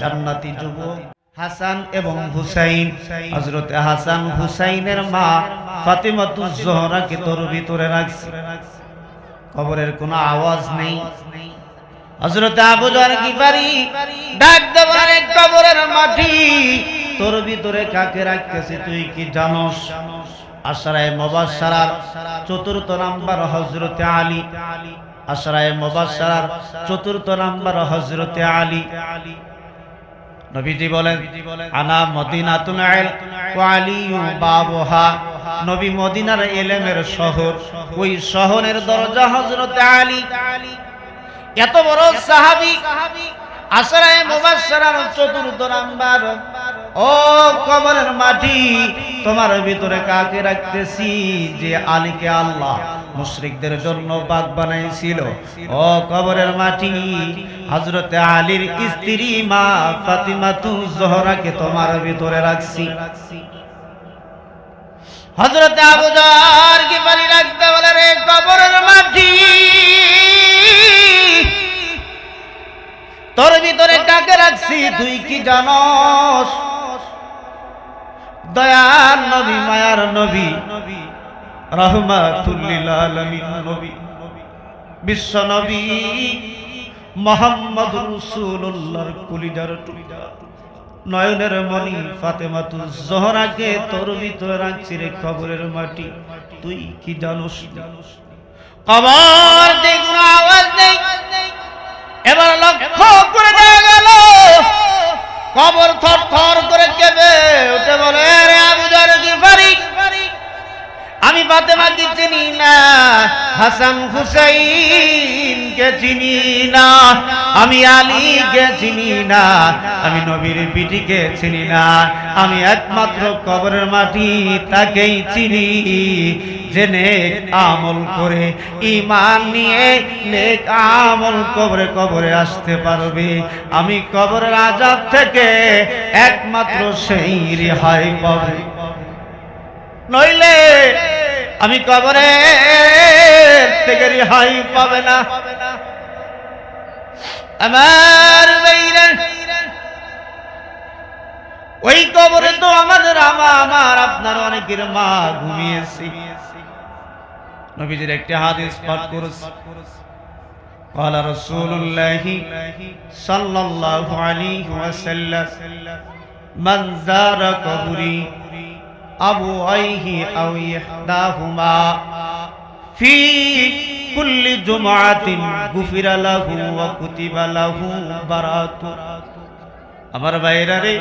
জান্নাতি যুবক হাসান এবং হুসাইন, হযরতে হাসান হুসাইনের মা ফাতেমাতুজ জোহরাকে তোর ভিতরে রাখছি। কবরের কোনো আওয়াজ নেই। হযরতে আবু যর গিফারি ডাকতে বলে, কবরের মাটি তোর ভিতরে কাকে রাখতেছি তুই কি জানোস? আশরায়ে মুবাশশারার চতুর্থ নাম্বার হযরতে আলী, আশরায়ে মুবাশশারার চতুর্থ নাম্বার হযরতে আলী। নবীজি বলেন, আনা মদিনাতুল ইলম ওয়া আলিয়্যু বাবুহা, নবী মদিনার ইলমের শহর, ওই শহরের দরজা হযরতে আলী। এত বড় সাহাবী, আশরায়ে মুবাশশারার চতুর্থ নাম্বার। ও কবরের মাটি তোমার ভিতরে কাকে রাখতেছি? যে আলীকে আল্লাহ মুশরিকদের জন্য বাগ বানাইছিল। ও কবরের মাটি হযরতে আলীর স্ত্রী মা ফাতিমাতুজ জোহরাকে তোমার ভিতরে রাখছি। হযরতে আবু যর গিফারি রাখতে বলে, রে কবরের মাটি তোর ভিতরে কাকে রাখছি তুই কি জানোস? দয়ার নবী, মায়ার নবী, রাহমাতুল লিল আলামিন নবী, বিশ্ব নবী মুহাম্মদুর রাসূলুল্লাহর কলিজার টুকরা, নয়নের মণি ফাতেমাতুজ জোহরাকে তোর ভিতরে রাখছি রে কবরের মাটি তুই কি জানোস? কবর থেকে কোনো আওয়াজ নেই। এবার লক্ষ্য করে দেখা গেল কবর থর থর করে কেঁপে উঠে বলে, রে আবু যর গিফারি, আমি ফাতেমাকে চিনি না, হাসান হুসাইনকে চিনি না, আমি আলীকে চিনি না, আমি নবীর বিটিকে চিনি না, আমি একমাত্র কবরের মাটি তাকেই চিনি যে নেক আমল করে ঈমান নিয়ে নেক আমল কবরে কবরে আসতে পারবে। আমি কবরের আযাব থেকে একমাত্র সেই রেহাই পাবে, নইলে আমি কবরে থেকে রেহাই পাবে না। আমার ভাইরা, ওই কবরে তো আমাদের আমার আপনার অনেকের মা ঘুমিয়েছে। নবীজির একটি হাদিস পাঠ করেছে, قال رسول الله صلى الله عليه وسلم من زار قبري أبويه أو إحداهما في كل جمعة غفر له وكتب له براءة। আমার ভাইরা রে,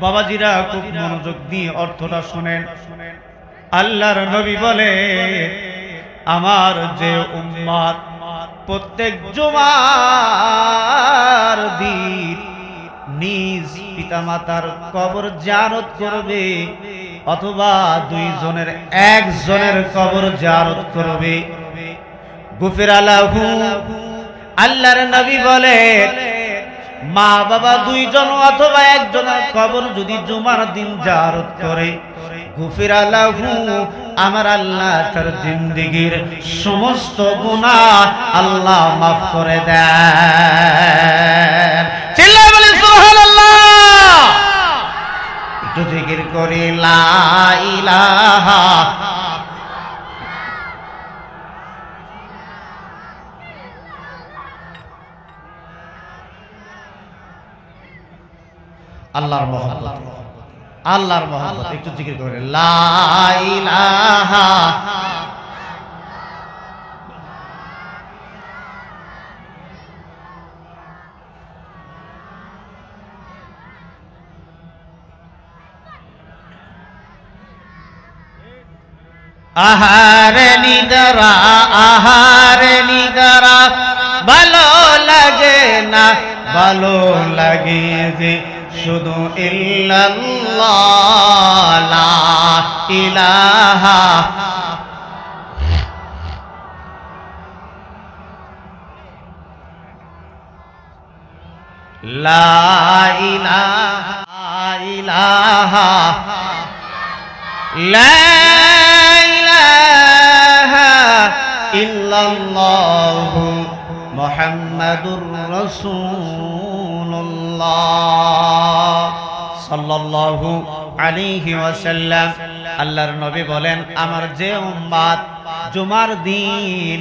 বাবাজিরা খুব মনোযোগ দিয়ে অর্থটা শুনেন। আল্লাহর নবী বলে, আমার যে উম্মত প্রত্যেক জুমার দিন নিজ পিতামাতার কবর জিয়ারত করবে, অথবা দুইজনের একজনের কবর জিয়ারত করবে, গুফিরা লাহু, আল্লাহর নবী বলে, মা বাবা দুইজন অথবা একজনের কবর যদি জুমার দিন জিয়ারত করে, গুফিরা লাহু, আমার আল্লাহ তার জিন্দেগীর সমস্ত গুনাহ আল্লাহ মাফ করে দেন। চিল্লায়ে বলি সুবহানাল্লাহ। একটু জিকির করি লা ইলাহা। আল্লাহর মহব্বত, আল্লাহর মহব্বত, একটু জিকির করে লা ইলাহা আহারে নিদরা, আহারে নিদরা, ভালো লাগে না, ভালো লাগে যে শুধু ইল্লাল্লাহ লা ইলাহা লা ইলাহা ইলাহা লা ইলাহা ইল্লাল্লাহু মুহাম্মাদুর রাসূলুল্লাহ সাল্লাল্লাহু আলাইহি ওয়াসাল্লাম। আল্লাহর নবী বলেন, আমার যে উম্মত জুমার দিন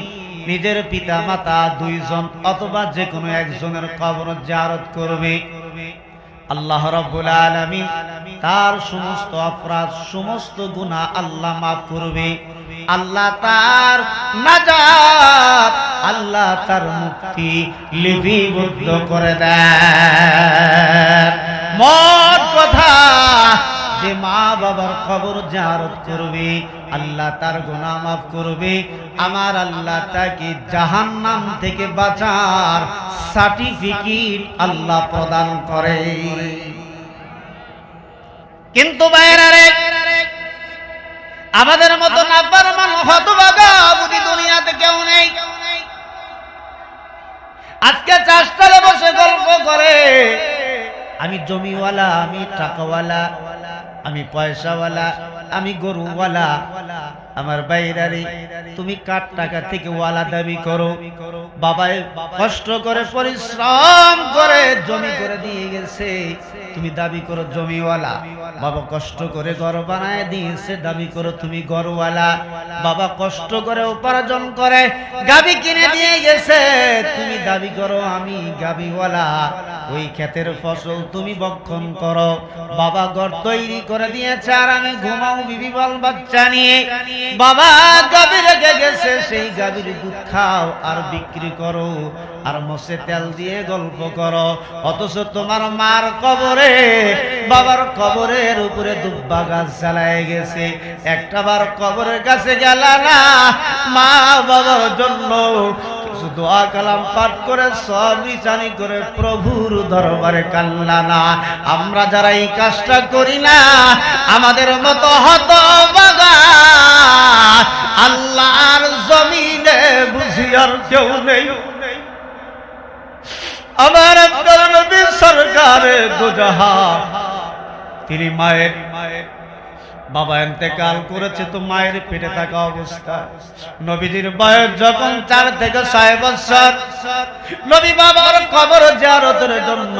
নিজের পিতা মাতা দুইজন অথবা যে কোনো একজনের কবর জিয়ারত করবে, আল্লাহ রাব্বুল আলামিন তার সমস্ত অপরাধ, সমস্ত গুনাহ আল্লাহ মাফ করবে। আল্লাহ তার নাজাত, আল্লাহ তার মুক্তি লিপিবদ্ধ করে দেন। মোট কথা, যে মা বাবার কবর জিয়ারত করবে আল্লাহ তার গুনাহ মাফ করবে। আমার আল্লাহ তাকে জাহান্নাম থেকে বাঁচার সার্টিফিকেট আল্লাহ প্রদান করে। কিন্তু বাইরে আমাদের মতো নাফরমান হতভাগা বুঝি দুনিয়াতে কেউ নেই। আজকে চাষতলে বসে গল্প করে, আমি জমিওয়ালা, আমি টাকাওয়ালা, আমি পয়সাওয়ালা, আমি গরুওয়ালা। আমার বাইরারে, তুমি কার টাকা থেকে ওয়ালা দাবি করো? বাবাই কষ্ট করে পরিশ্রম করে জমি করে দিয়ে গেছে, তুমি দাবি করো জমিওয়ালা। বাবা কষ্ট করে ঘর বানায় দিয়েছে, দাবি করো তুমি ঘরওয়ালা। বাবা কষ্ট করে উপার্জন করে গাবি কিনে দিয়ে গেছে, তুমি দাবি করো আমি গাবিওয়ালা। ওই ক্ষেতের ফসল তুমি ভক্ষণ করো। বাবা ঘর তৈরি করে দিয়েছে আর আমি ঘুমাও বিবি বাল বাচ্চা নিয়ে। বাবা গাবি রেখে গেছে, সেই গাবির দুধ খাও আর বিক্রি করো আর মোষে তেল দিয়ে গল্প করো। অথচ তোমার মার কবরে, বাবার কবরের উপরে দুব্বা গাছ জ্বালায় গেছে। একটাবার কবরের কাছে গেল না, মা বাবার জন্য কিছু দোয়া কালাম পাঠ করে সব বিচানি করে প্রভুর দরবারে কান্না না। আমরা যারা এই কাজটা করি না, আমাদের মতো হতভাগা আল্লাহর জমিনে বুঝি আর কেউ নেই। আমার আপনার নবী সরকারে দুজাহান, তিনি মায়ের বাবা ইন্তেকাল করেছে তো মায়ের পেটে থাকা অবস্থা। নবীজির বয়স যখন 4 থেকে 6 বছর, নবী বাবার কবর জিয়ারতের জন্য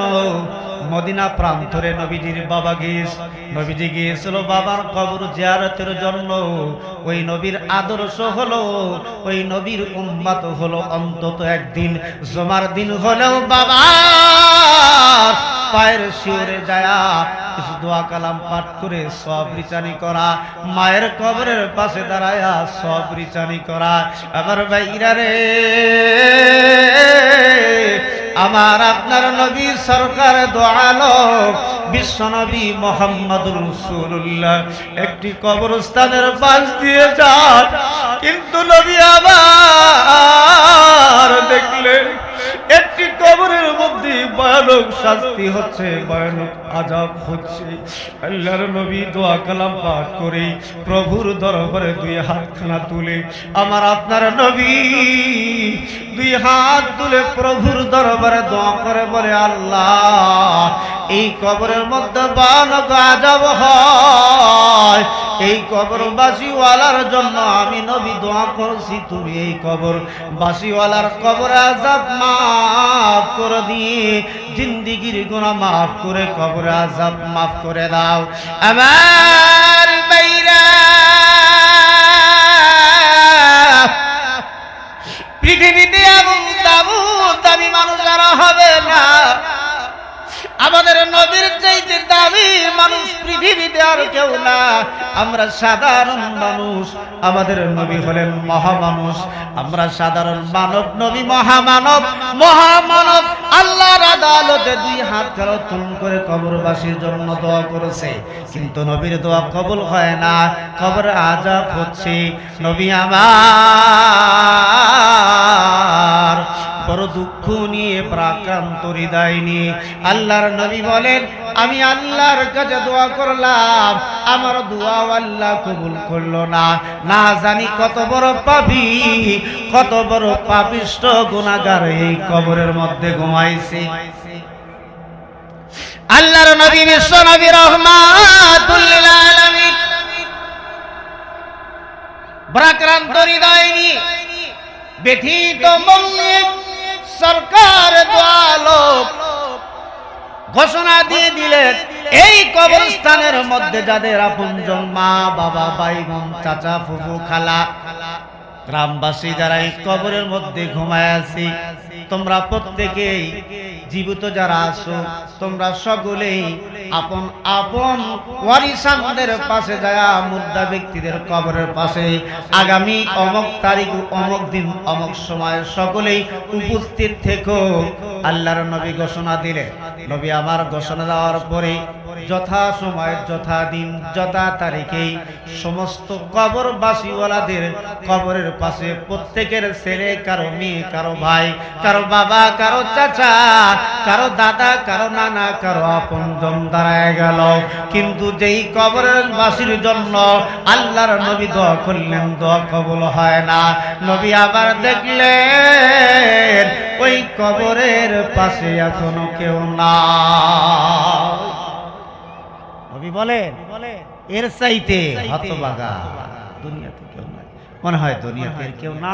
মদিনা প্রান্তরে নবীজির বাবা নবীজি গিয়েছিল বাবার কবর জিয়ারতের জন্য। ওই নবীর আদর্শ হলো, ওই নবীর উম্মত হলো, অন্তত একদিন জুমার দিন হলেও বাবার পায়ের শিওরে যায়া কিছু দোয়া কালাম পাঠ করে সব রিচানি করা, মায়ের কবরের পাশে দাঁড়ায়া সব রিচানি করা। আমার ভাইরা রে, আমার আপনার নবী সরকার দোয়ালো বিশ্ব নবী মুহাম্মদুর রাসূলুল্লাহ একটি কবরস্থানের পাশ দিয়ে যান, কিন্তু নবী আবার দেখলেন একটি কবরের মধ্যে ভয়ানক শাস্তি হচ্ছে, ভয়ানক আযাব হচ্ছে। আল্লাহর নবী দোয়া কালাম পাঠ করে প্রভুর দরবারে 2 হাতখানা তুলে, আমার আপনার নবী 2 হাত তুলে প্রভুর দরবারে দোয়া করে বলে, আল্লাহ এই কবরের মধ্যে ভয়ানক আযাব হয়, এই কবরবাসীওয়ালার জন্য আমি নবী দোয়া করছি, তুমি এই কবরবাসীওয়ালার কবর আযাব মাফ করে দিয়ে জিন্দেগীর গুনাহ মাফ করে কবর আযাব মাফ করে দাও। আমার বাইরা, পৃথিবীতে এমন দামি মানুষ আর হবে না। আমাদের নবীর চাইতে দামি মানুষ পৃথিবীতে আর কেউ না। আমরা সাধারণ মানুষ, আমাদের নবী হলেন মহামানুষ। আমরা সাধারণ মানব, নবী মহামানব, মহামানব। আল্লাহর আদালতে দুই হাত কারো তুল করে কবরবাসীর জন্য দোয়া করেছে, কিন্তু নবীর দোয়া কবুল হয় না, কবরে আযাব হচ্ছে। নবী আমার বড় দুঃখ নিয়ে প্রাক্রান্ত হৃদয় নিয়ে আল্লাহর নবী বলেন, আমি আল্লাহর কাছে দোয়া করলাম, আমার দোয়া আল্লাহ কবুল করলো না। না জানি কত বড় পাপী, কত বড় পাপিষ্ঠ গুনাহগার এই কবরের মধ্যে ঘুমাইছে। আল্লাহর নবী বিশ্ব নবী রাহমাতুল লিল আলামিন প্রাক্রান্ত হৃদয় নিয়ে ব্যথিত মন নিয়ে সরকার দোয়ালোক ঘোষণা দিয়ে দিলেন, এই কবরস্থানের মধ্যে যাদের আপনজন মা বাবা ভাই বোন চাচা ফুফু খালা গ্রামবাসী যারা এই কবরের মধ্যে ঘুমায় আছে, তোমরা প্রত্যেকেই জীবিত যারা আছো তোমরা সকলেই আপন আপন ওয়ারিসানদের পাশে যায় মুর্দা ব্যক্তিদের কবরের পাশে আগামী অমুক তারিখ অমুক দিন অমুক সময় সকলেই উপস্থিত থেকো। আল্লাহর নবী ঘোষণা দিলেন। নবী আমার ঘোষণা দেওয়ার পরে যথা সময় যথা দিন যথা তারিখে সমস্ত কবরবাসীওয়ালাদের কবরের পাশে প্রত্যেকের ছেলে কারো মেয়ে কারো ভাই কারো বাবা কারো চাচা কারো দাদা কারো নানা কারো আপনজন দাঁড়ায় গেল। কিন্তু যেই কবরের বাসীর জন্য আল্লাহর নবী দোয়া করলেন, দোয়া কবুল হয় না। নবী আবার দেখলেন ওই কবরের পাশে এখনো কেউ না। নবী বলেন, এর চাইতে হতভাগা দুনিয়াতে কেউ নাই, মনে হয় দুনিয়াতে কেউ না।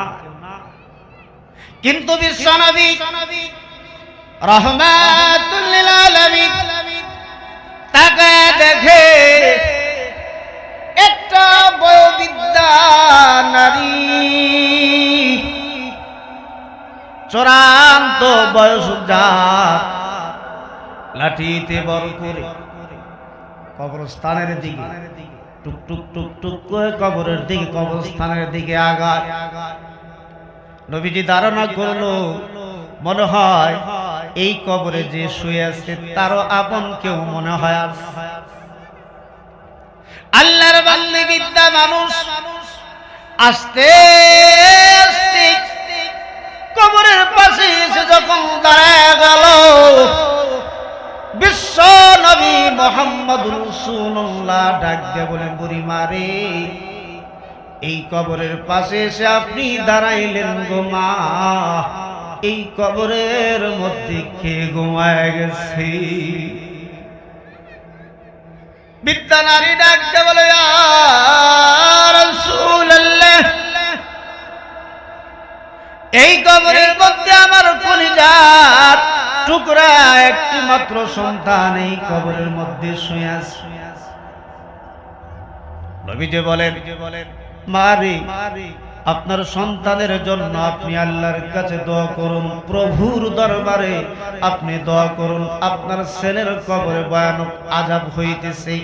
কিন্তু বিশ্বনবী রাহমাতুল লিল আলামিন তাকায় দেখে একটা বয়োবৃদ্ধা নারী, চূড়ান্ত বয়স যার, লাঠিতে বড় করে কবরস্থানের দিকে টুক টুক টুক টুক করে কবরের দিকে কবরস্থানের দিকে আগায়। নবীজি ধারণা করলো মনে হয় এই কবরে যে শুয়ে আছে তারও আপন কেউ মনে হয়। আর আল্লাহর বান্দা বিদ্যা মানুষ আস্তে আস্তে কবরের পাশে এসে যখন দাঁড়ায় গেল, বিশ্ব নবী মুহাম্মদুর রাসূলুল্লাহ ডাক দিয়ে বলেন, বুড়ি মারে এই কবরের পাশে এসে আপনি দাঁড়াইলেন গো মা, এই কবরের মধ্যে কে ঘুমায় গেছে? বিদ্যা নারী ডাক দিয়ে বলে, ইয়া রাসূলুল্লাহ, এই কবরের মধ্যে আমার কলিজার টুকরা একটি মাত্র সন্তান এই কবরের মধ্যে শুয়ে আছে। নবীজি বলেন, মারে আপনার সন্তানের জন্য আপনি আল্লাহর কাছে দোয়া করুন, প্রভুর দরবারে আপনি দোয়া করুন, আপনার ছেলের কবরে ভয়ানক আযাব হইতেছে।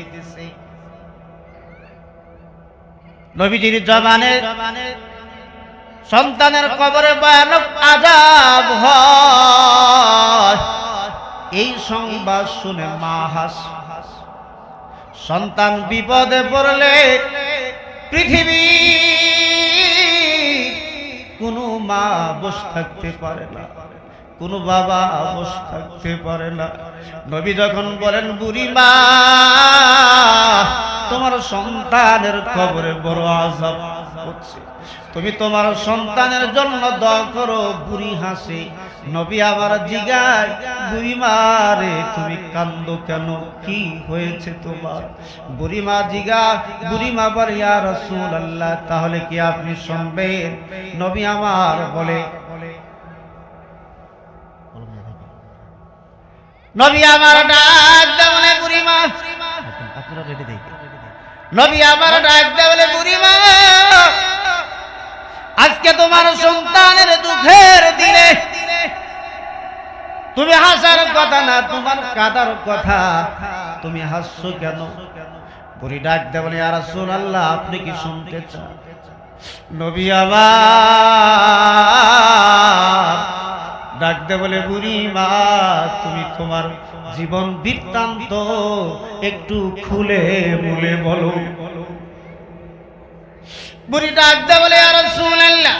নবীজির জবানে সন্তানের কবরে ভয়ানক আযাব হয়, এই সংবাদ শুনে মা হাস। সন্তান বিপদে পড়লে পৃথিবী কোনো মা বসে থাকতে পারে না, কোনো বাবা বসে থাকতে পারে না। নবী যখন বলেন, বুড়ি মা তোমার সন্তানের কবরে বড় আযাব হচ্ছে, তুমি তোমার সন্তানের জন্য দোয়া করো। বুড়ি হাসে। নবী আবার জিগায়, বুড়ি মা রে তুমি কান্দো কেন, কি হয়েছে তোমার? বুড়ি মা জিগা, বুড়ি মা বলে, ইয়া রাসূলুল্লাহ তাহলে কি আপনি শুনবেন? নবী আমার বলে, নবী আমার ডাক দেয় বলে, বুড়ি মা আপনারা রেডি দেখেন। নবী আমার ডাক দেয় বলে, বুড়ি মা আজকে তোমার সন্তানের দুঃখের দিনে তুমি হাসার কথা না, তোমার কাঁদার কথা, তুমি হাসছো কেন? বুড়ি ডাক দেয় বলে, ইয়া রাসূলুল্লাহ আপনি কি শুনতে চান? নবী আমার ডাকতে বলে বুড়ি মা তুমি তোমার জীবন বৃত্তান্ত একটু খুলে মুলে বলো। বুড়ি ডাকতে বলে ইয়া রাসূলুল্লাহ,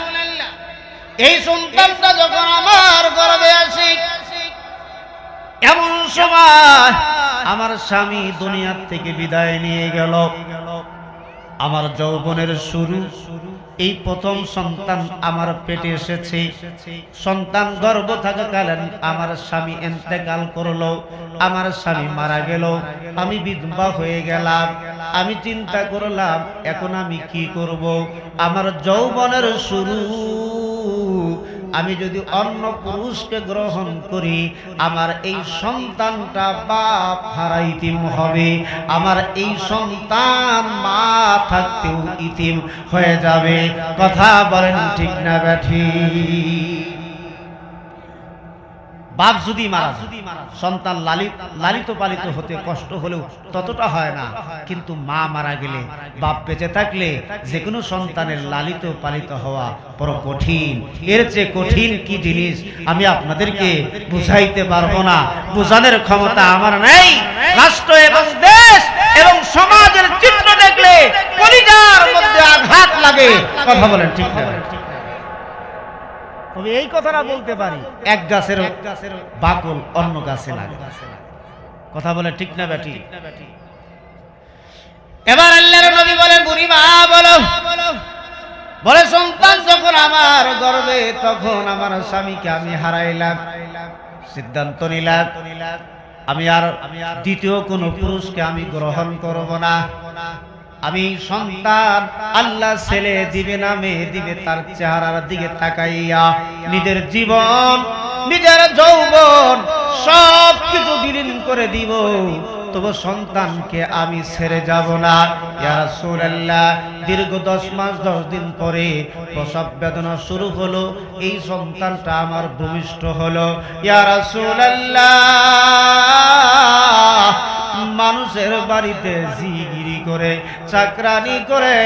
এই সন্তানটা যখন আমার গর্ভে আসে এমন সময় আমার স্বামী দুনিয়ার থেকে বিদায় নিয়ে গেল, আমার যৌবনের শুরু, এই প্রথম সন্তান আমার পেটে এসেছে, সন্তান গর্ভ থাকাকালীন আমার স্বামী ইন্তেকাল করলো, আমার স্বামী মারা গেল, আমি বিধবা হয়ে গেলাম। আমি চিন্তা করলাম এখন আমি কি করব, আমার যৌবনের শুরু, আমি যদি অন্য পুরুষকে গ্রহণ করি আমার এই সন্তানটা বাপ হারাইতিম হবে, আমার এই সন্তান মা থাকতেও ইতিম হয়ে যাবে। কথা বলেন ঠিক না ব্যাঠিক? বাপ যদি মারা সন্তান লালিত পালিত হতে কষ্ট হলেও ততটা হয় না, কিন্তু মা মারা গেলে বাপ বেঁচে থাকলে যে কোনো সন্তানের লালিত পালিত হওয়া বড় কঠিন। এর চেয়ে কঠিন কি জিনিস আমি আপনাদেরকে বুঝাইতে পারবো না, বোঝানোর ক্ষমতা আমার নেই। রাষ্ট্র এবং দেশ এবং সমাজের চিত্র দেখলে কলিজার মধ্যে আঘাত লাগে। কথা বলেন ঠিক না? তবে এই কথাটা বলতে পারি, এক গাছের বাকল অন্য গাছে লাগে। কথা বলে ঠিক না বেটি? এবার আল্লাহর নবী বলেন বুড়ি মা বলো, বলে সন্তান যখন আমার গর্ভে তখন আমার স্বামীকে আমি হারাইলাম, সিদ্ধান্ত নিলাম আমি আর দ্বিতীয় কোন পুরুষকে আমি গ্রহণ করব না। আমি সন্তান আল্লাহ ছেলে দিবে না মেয়ে দিবে, তার চেহারার দিকে তাকাইয়া নিজের জীবন নিজের যৌবন সব কিছু বিলীন করে দিব, তবু সন্তানকে আমি ছেড়ে যাব না। ইয়া রাসূলুল্লাহ, দীর্ঘ 10 মাস 10 দিন পরে প্রসব বেদনা শুরু হলো, এই সন্তানটা আমার ভূমিষ্ঠ হলো। ইয়া রাসূলুল্লাহ, মানুষের বাড়িতে জিগিরি করে চাকরানি করে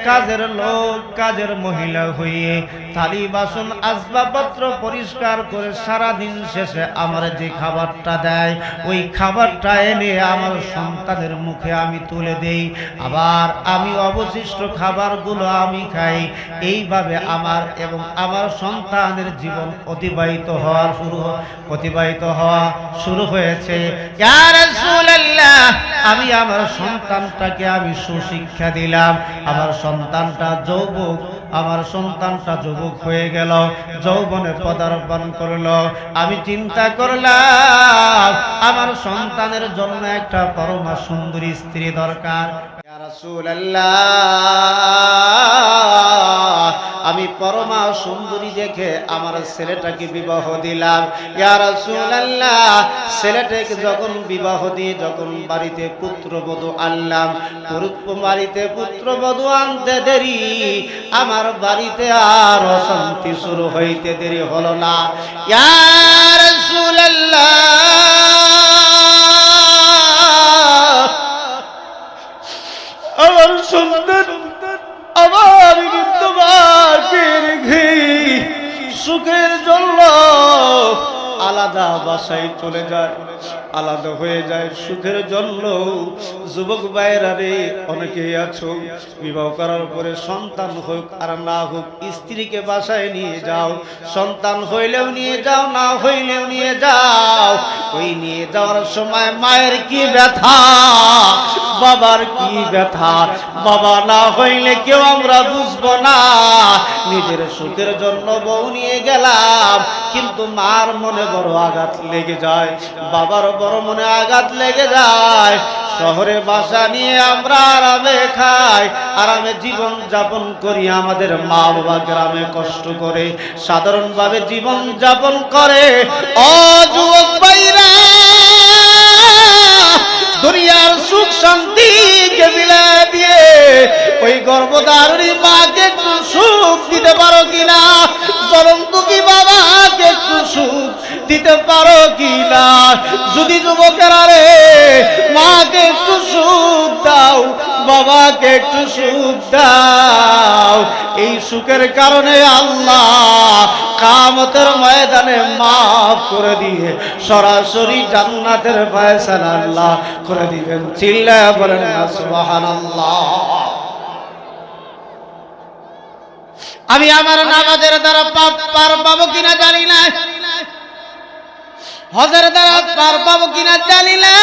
কাজের লোক কাজের মহিলা হয়ে থালি বাসন আসবাবপত্র পরিষ্কার করে সারাদিন শেষে আমার যে খাবারটা দেয় ওই খাবারটা এনে আমার সন্তানের মুখে আমি তুলে দেই, আবার আমি অবশিষ্ট খাবারগুলো আমি খাই। এইভাবে আমার এবং আমার সন্তানের জীবন অতিবাহিত হওয়া শুরু হয়েছে। ইয়া রাসূলুল্লাহ, আমি আমার সন্তানটাকে আমি সুশিক্ষা দিলাম, আমার সন্তানটা যুবক হয়ে গেল, যৌবনে পদার্পণ করলো। আমি চিন্তা করলাম আমার সন্তানের জন্য একটা পরমা সুন্দরী স্ত্রী দরকার। ইয়া রাসূলুল্লাহ, আমি পরমা সুন্দরী দেখে আমার ছেলেটাকে বিবাহ দিলাম। ইয়া রাসূলুল্লাহ, ছেলেটাকে যখন বিবাহ দিয়ে যখন বাড়িতে পুত্রবধূ আনলাম, বাড়িতে পুত্রবধূ আনতে দেরি, আমার বাড়িতে আর অশান্তি শুরু হইতে দেরি হলো না। ইয়া রাসূলুল্লাহ, আমার সন্তান আমার কিন্তু বাপের ঘি সুখের জন্য আলাদা বাসায় চলে যায়, আলাদা হয়ে যায় সুখের জন্য। যুবক ভাইরা রে, অনেকেই আছো বিবাহ করার পরে সন্তান হোক আর না হোক স্ত্রীকে বাসায় নিয়ে যাও, সন্তান হইলেও নিয়ে যাও না হইলেও নিয়ে যাও। ওই নিয়ে যাওয়ার সময় মায়ের কি ব্যথা, বাবার কি ব্যথা, বাবা না হইলে কেউ আমরা বুঝবো না। নিজের সুখের জন্য বউ নিয়ে গেলাম, কিন্তু মার মনে বড় আঘাত লেগে যায়, বাবার বড় মনে আঘাত লেগে যায়। শহরে বাসা নিয়ে আমরা আরামে খাই, আরামে জীবন যাপন করি, আমাদের মা বাবা গ্রামে কষ্ট করে সাধারণভাবে জীবন যাপন করে। ও যুবক ভাইরা, দুনিয়ার সুখ শান্তিকে বিলায় দিয়ে ওই গর্ভধারী মাকে একটু সুখ দিতে পারো কিনা? বলুন তো কি বাবাকে একটু সুখ দিতে পারো কি না? যদি যুবকেরা রে মাকে একটু সুখ দাও, বাবাকে একটু সুখ দাও, এই সুখের কারণে আল্লাহ কিয়ামতের ময়দানে মাফ করে দিয়ে সরাসরি জান্নাতের ফয়সালা আল্লাহ করে দিবেন। চিল্লায়া বলেন না সুবহানাল্লাহ। আমি আমার নামাজের দ্বারা পাপ পার পাবো কিনা জানি না, হজের দ্বারা পার পাবো কিনা জানি না,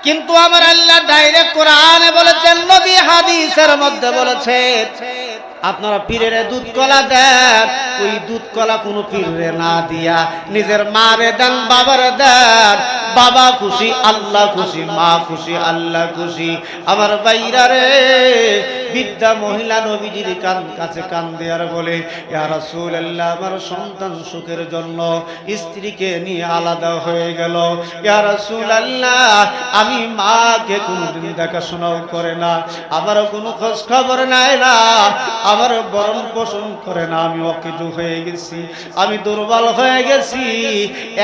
কিন্তু আমার আল্লাহ ডাইরেক্ট কোরআনে বলেছেন, নবী হাদিসের মধ্যে বলেছেন, আপনারা পীরের দুধ কলা দেন, ওই দুধ কলা কোনো পীরে না দিয়া নিজের মারে দেন, বাবারে দেন। বাবা খুশি, আল্লাহ খুশি, মা খুশি, আল্লাহ খুশি। আমার ভাইরা রে, বৃদ্ধা মহিলা নবীজির কাছে কান দেয়ার বলে, ইয়া রাসূলুল্লাহ, আমার সন্তান সুখের জন্য স্ত্রীকে নিয়ে আলাদা হয়ে গেল। ইয়া রাসূলুল্লাহ, আমি মাকে কোনোদিন দেখাশোনাও করে না, আমারও কোনো খোঁজ খবর নাই না, আমার বরণ পোষণ করে না, আমি অকেজো হয়ে গেছি, আমি দুর্বল হয়ে গেছি,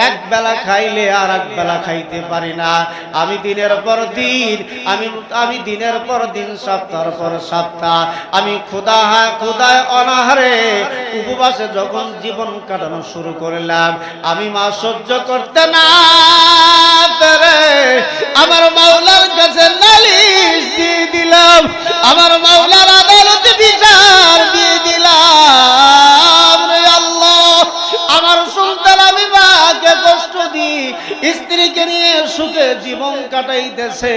এক বেলা খাইলে আর এক বেলা খাইতে পারি না, আমি দিনের পর দিন আমি দিনের পর দিন, সপ্তাহের পর সপ্তাহ আমি ক্ষুধায় অনাহারে উপবাসে যখন জীবন কাটানো শুরু করলাম, আমি মা সহ্য করতে না পেরে আমার মাওলার কাছে নালিশ দিয়ে দিলাম, আমার মাওলার আদালতে বিচার দিয়ে দিলাম। আল্লাহ, আমার সন্তান আমি মাকে কষ্ট দিই, স্ত্রীকে নিয়ে সুখে জীবন কাটাইতেছে,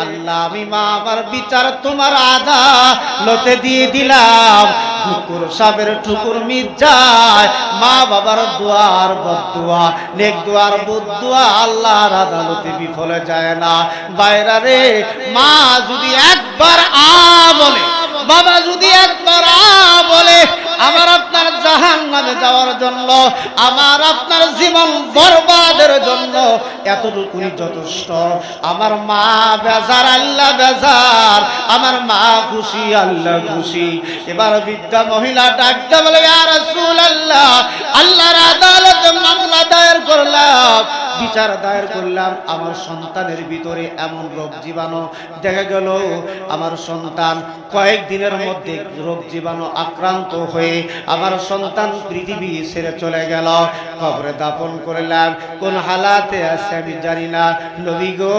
আল্লাহ আমি মা আমার বিচার তোমার আদালতে দিয়ে দিলাম। ঠুকুর সাবের ঠুকুর মিট যায়, মা বাবার দুয়ার বদদুয়া, নেক দুয়ার বদদুয়া আল্লাহর আদালতে বিফলে যায় না। বাইরা রে, মা যদি একবার বলে, বাবা যদি একবার বলে, আমার আপনার জাহান্নামে যাওয়ার জন্য, আমার আপনার জীবন বরবাদের জন্য এতটুকুই যথেষ্ট। আমার মা বেজার, আল্লাহ বেজার, আমার মা খুশি, আল্লাহ খুশি। এবার বৃদ্ধা মহিলা ডাকতে বলে, ইয়া রাসূলুল্লাহ, আল্লাহর আদালতে মামলা দায়ের করলাম, বিচার দায়ের করলাম, আমার সন্তানের ভিতরে এমন রোগ জীবাণু দেখা গেল, আমার সন্তান কয়েকদিনের মধ্যে রোগ জীবাণু আক্রান্ত হয়ে আমার সন্তান পৃথিবী ছেড়ে চলে গেল, কবরে দাফন করলাম, কোন হালাতে আছে আমি জানি না। নবী গো,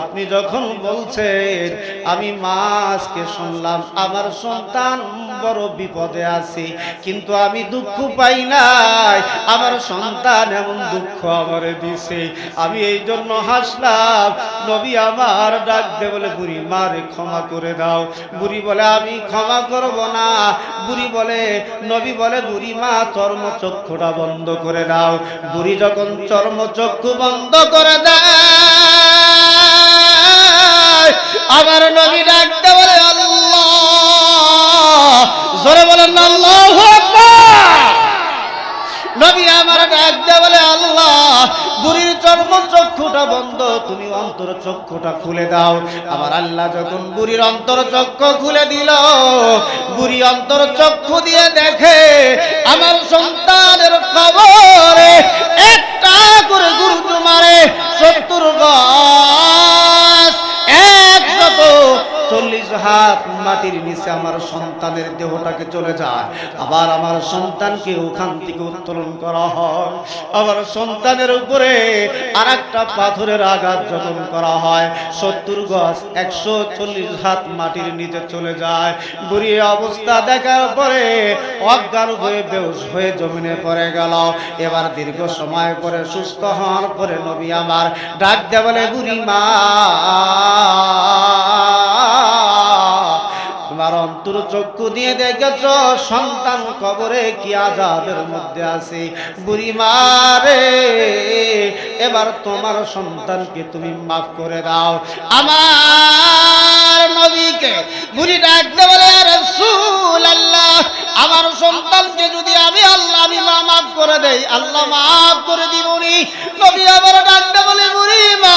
আপনি যখন বলছেন, আমি মাকে শুনলাম আমার সন্তান বড় বিপদে আছে, কিন্তু আমি দুঃখ পাই নাই, আমার সন্তান এমন দুঃখ আমারে দিছে, আমি এই জন্য হাসলাম। নবী আমার ডাক দে বলে, বুড়ি মারে ক্ষমা করে দাও। বুড়ি বলে, আমি ক্ষমা করব না। বুড়ি বলে, নবী বলে, বুড়ি মা চর্মচক্ষুটা বন্ধ করে দাও। বুড়ি যখন চর্মচক্ষু বন্ধ করে দেয়, আমার নবী ডাকতে বলে, আল্লাহ, জোরে বলেন না আল্লাহু আকবার। নবী আমার ডাকতে বলে, আল্লাহ, বুড়ির চর্মচক্ষুটা বন্ধ, তুমি অন্তর চক্ষুটা খুলে দাও। আমার আল্লাহ যখন বুড়ির অন্তর চক্ষু খুলে দিল, বুড়ি অন্তর চক্ষু দিয়ে দেখে আমার সন্তানের কবরে একটা করে গুরুত্ব মারে 70 গজ, 140 হাত মাটির নিচে আমার সন্তানের দেহটাকে চলে যায়। আবার আমার সন্তানকে ওখান থেকে উত্তোলন করা হয়, আমার সন্তানের উপরে আর একটা পাথরের আঘাত যখন করা হয়, 70 গজ 140 হাত মাটির নিচে চলে যায়। বুড়ি অবস্থা দেখার পরে অজ্ঞান হয়ে বেহুশ হয়ে জমিনে পড়ে গেল। এবার দীর্ঘ সময় পরে সুস্থ হওয়ার পরে নবী আমার ডাক দিয়ে বলে, বুড়ি মা, তোমার অন্তর চক্ষু দিয়ে দেখেছ সন্তান কবরে কি আযাবের মধ্যে আছে। বুড়ি মারে, এবার তোমার সন্তানকে তুমি মাফ করে দাও। আমার নবীকে বুড়ি ডাকতে বলে, ইয়া রাসূলুল্লাহ, আমার সন্তানকে যদি আমি মাফ করে দেই, আল্লাহ মাফ করে দিবনি। নবী আবার ডাকতে বলে, বুড়ি মা,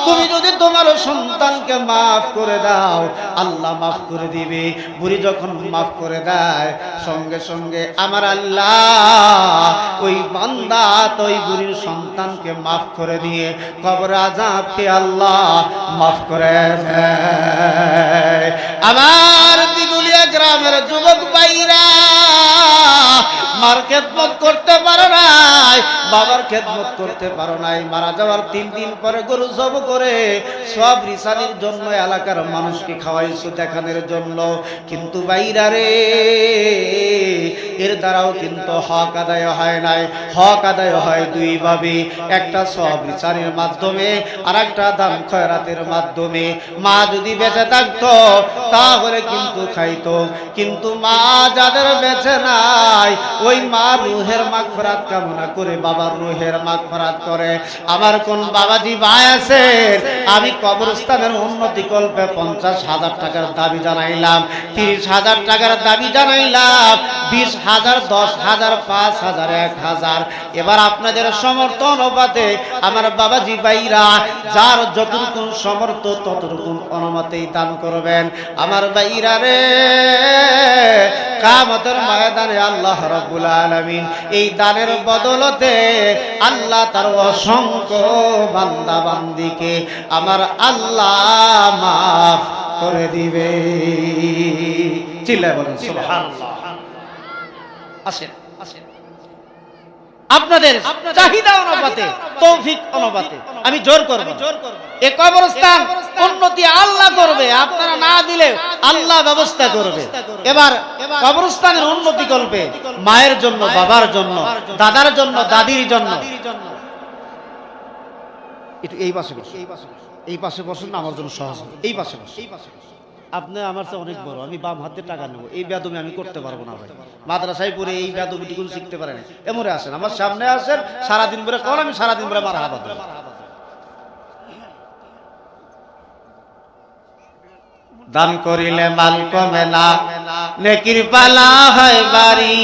তুমি যদি তোমার সন্তানকে আমাকে মাফ করে দাও, আল্লাহ মাফ করে দিবে। বুড়ি যখন মাফ করে দেয়, সঙ্গে সঙ্গে আমার আল্লাহ ওই বান্দা তো ওই বুড়ির সন্তানকে মাফ করে দিয়ে কবর আযাবকে আল্লাহ মাফ করে দেয়। আমার দিগুলিয়া গ্রামের যুবক ভাইরা, মার খেদমত করতে পারো নাই, বাবার খেদমত করতে পারো নাই, মারা যাওয়ার 3 দিন পরে গরু জব করে সব রিসানির জন্য এলাকার মানুষকে খাওয়াইছো দেখানোর জন্য। কিন্তু বাইরা রে, এর দ্বারাও কিন্তু হক আদায় হয় নাই। হক আদায় হয় দুই ভাবে, একটা সব রিসানির মাধ্যমে আর একটা দান খয়রাতের মাধ্যমে। মা যদি বেঁচে থাকতো তাহলে কিন্তু খাইতো, কিন্তু মা যাদের বেঁচে নাই ওই মা রুহের মাগফিরাত কামনা করে বাবার রুহের মাগফিরাত করে। আমার কোন বাবাজি ভাই আছে, আমি কবরস্থানের উন্নতি কল্পে 50,000 টাকার দাবি জানাইলাম, 30,000 টাকার দাবি জানাইলাম, 20,000, 10,000, 5,000, 1,000। এবার আপনাদের সমর্থন অনুপাতে আমার বাবাজি ভাইরা যার যতটুকু সমর্থ ততটুকু অনুমতেই দান করবেন। আমার ভাইরা রে, কিয়ামতের ময়দানে আল্লাহ রাব্বুল আলামিন এই দানের বদলতে আল্লাহ তার অসংখ্য বান্দা বান্দিকে আমার আল্লাহ মাফ করে দিবে। চিল্লায় বলেন সুবহানাল্লাহ। আসেন আপনাদের চাহিদা অনুপাতে, তৌফিক অনুপাতে আমি জোর করব। এই কবরস্থান উন্নতি আল্লাহ করবে, আপনারা না দিলে আল্লাহ ব্যবস্থা করবে। এবার কবরস্থানের উন্নতি করবে মায়ের জন্য, বাবার জন্য, দাদার জন্য, দাদির জন্য। একটু এই পাশে বসুন, এই পাশে বসুন না, আমার জন্য সহজ। এই পাশে বসুন। আপনি আমার চেয়ে অনেক বড়, আমি বাম হাতে টাকা নেবো, এই বেয়াদবি আমি করতে পারবো না ভাই। মাদ্রাসায় পড়ে এই বেয়াদবিটুকু শিখতে পারেন। এমরে আসেন, আমার সামনে আসেন, সারাদিন ধরে কর, আমি সারাদিন ধরে মারহাবা দেব। দান করিলে মাল কমে না, নেকির পালা হয় বাড়ি।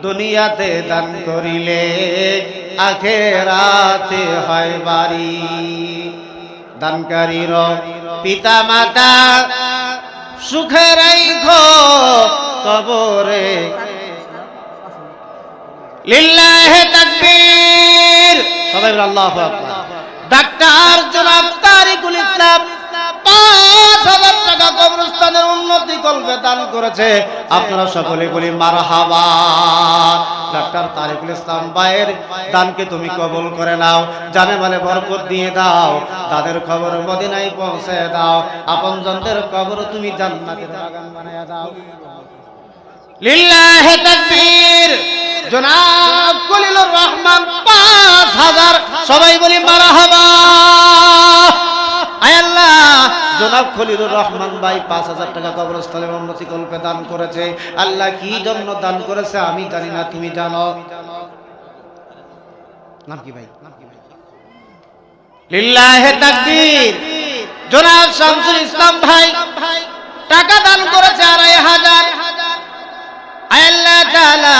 দুনিয়াতে দান করিলে আখিরাতে হয় বাড়ি। দানকারীর পিতা মাতা সুখে রাইখো কবরে, লিল্লাহি তাকবীর। সবাই বলেন আল্লাহু আকবার। ডাক্তার জনাব তারিকুল ইসলাম 5,000 টাকা কবরস্থানের উন্নতি কল্পে দান করেছে। আপনারা সকলে বলি মারহাবা। ডাক্তার তারিকুল ইসলাম ভাইয়ের দানকে তুমি কবুল করে নাও, জানে মালে বরকত দিয়ে দাও, তাদের খবর মদিনায় পৌঁছে দাও, আপনজনদের কবর তুমি জান্নাতের বাগান বানায়া দাও। লিল্লাহি তাকবীর। জনাব খলিলুর রহমান 5,000, সবাই বলি মারহাবা। আয় আল্লাহ, জনাব খলিলুর রহমান ভাই 5,000 টাকা কবরস্থানের উন্নতি কল্পে দান করেছে। আল্লাহ কি জন্য দান করেছে আমি জানি না, তুমি জানো। নাম কি ভাই? লিল্লাহি তাকবীর। জনাব শামসুল ইসলাম ভাই টাকা দান করেছে 2,500। আল্লাহ তাআলা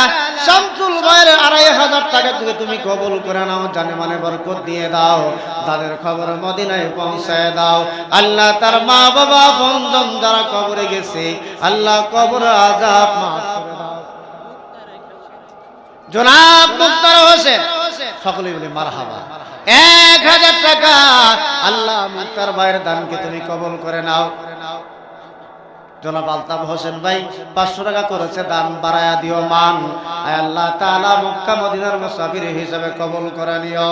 শামসুল ভাইয়ের 2,500 টাকা থেকে তুমি কবুল করে নাও, জানে মানে বরকত দিয়ে দাও, তাদের খবর মদিনায় পৌঁছায় দাও। আল্লাহ তার মা বাবা বন্ধন যারা কবরে গেছে, আল্লাহ কবর আযাব মাফ করে দাও। জনাব মুক্তার হোসেন, সকলেই বলে মারহাবা। 1,000 টাকা আল্লাহ মুক্তার ভাইয়ের দানকে তুমি কবুল করে নাও। জনাব আলতাফ হোসেন ভাই 500 টাকা করেছে দান, বাড়ায়া দিও মান। আয় আল্লাহ তাআলা মক্কা মদিনার মুসাফির হিসেবে কবুল করে নিও।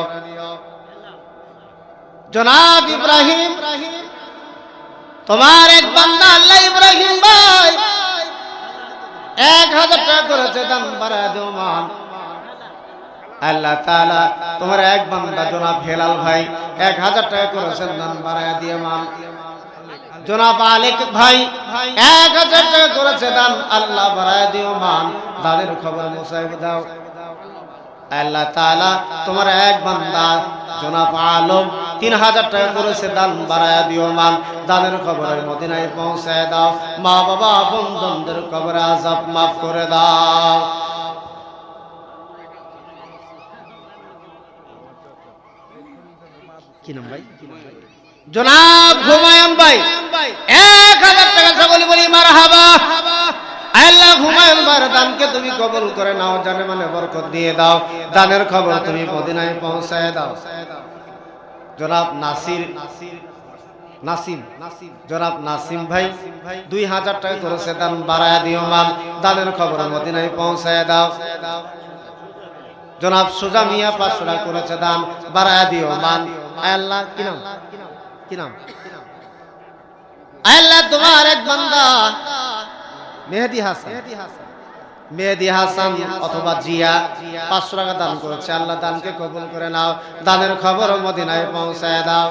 জনাব ইব্রাহিম, তোমার এক বান্দা আল্লাহ ইব্রাহিম ভাই 1,000 টাকা করেছে দান, বাড়ায়া দিও মান। আল্লাহ তাআলা তোমার এক বান্দা জনাব হেলাল ভাই 1,000 টাকা করেছেন দান, বাড়ায়া দিও মান। জনাব আলেক ভাই 1,000 টাকা করেছে দান, আল্লাহ বাড়ায় দিও মান, দানের খবর মুসাইব দাও। আল্লাহ তাআলা তোমার এক বান্দা জনাব আলম 3,000 টাকা করেছে দান, বাড়ায় দিও মান, দানের খবর মদিনায় পৌঁছায় দাও। মা বাবা বন্ধনদের কবরে আযাব মাফ করে দাও। কি নাম ভাই? জনাব হুমায়ুন ভাই 1000 টাকা সকলে বলি মারহাবা। আল্লাহ হুমায়ুন ভাইয়ের দানকে তুমি কবুল করে নাও, জানে মানে বরকত দিয়ে দাও, দানের খবর তুমি মদিনায় পৌঁছায় দাও। জনাব জনাব নাসিম ভাই 2000 টাকা করেছে দান, বাড়ায় দিও মান, দানের খবর মদিনায় পৌঁছায় দাও। জনাব সুজা মিয়া 500 টাকা করেছে দান, বাড়ায় দিও মান। আল্লাহ কি নাম? আল্লাহ তোমার এক বান্দা মেহেদি হাসান অথবা জিয়া 500 টাকা দান করেছে, আল্লাহ দানকে কবুল করে নাও, দানের খবর মদিনায় পৌঁছায় দাও।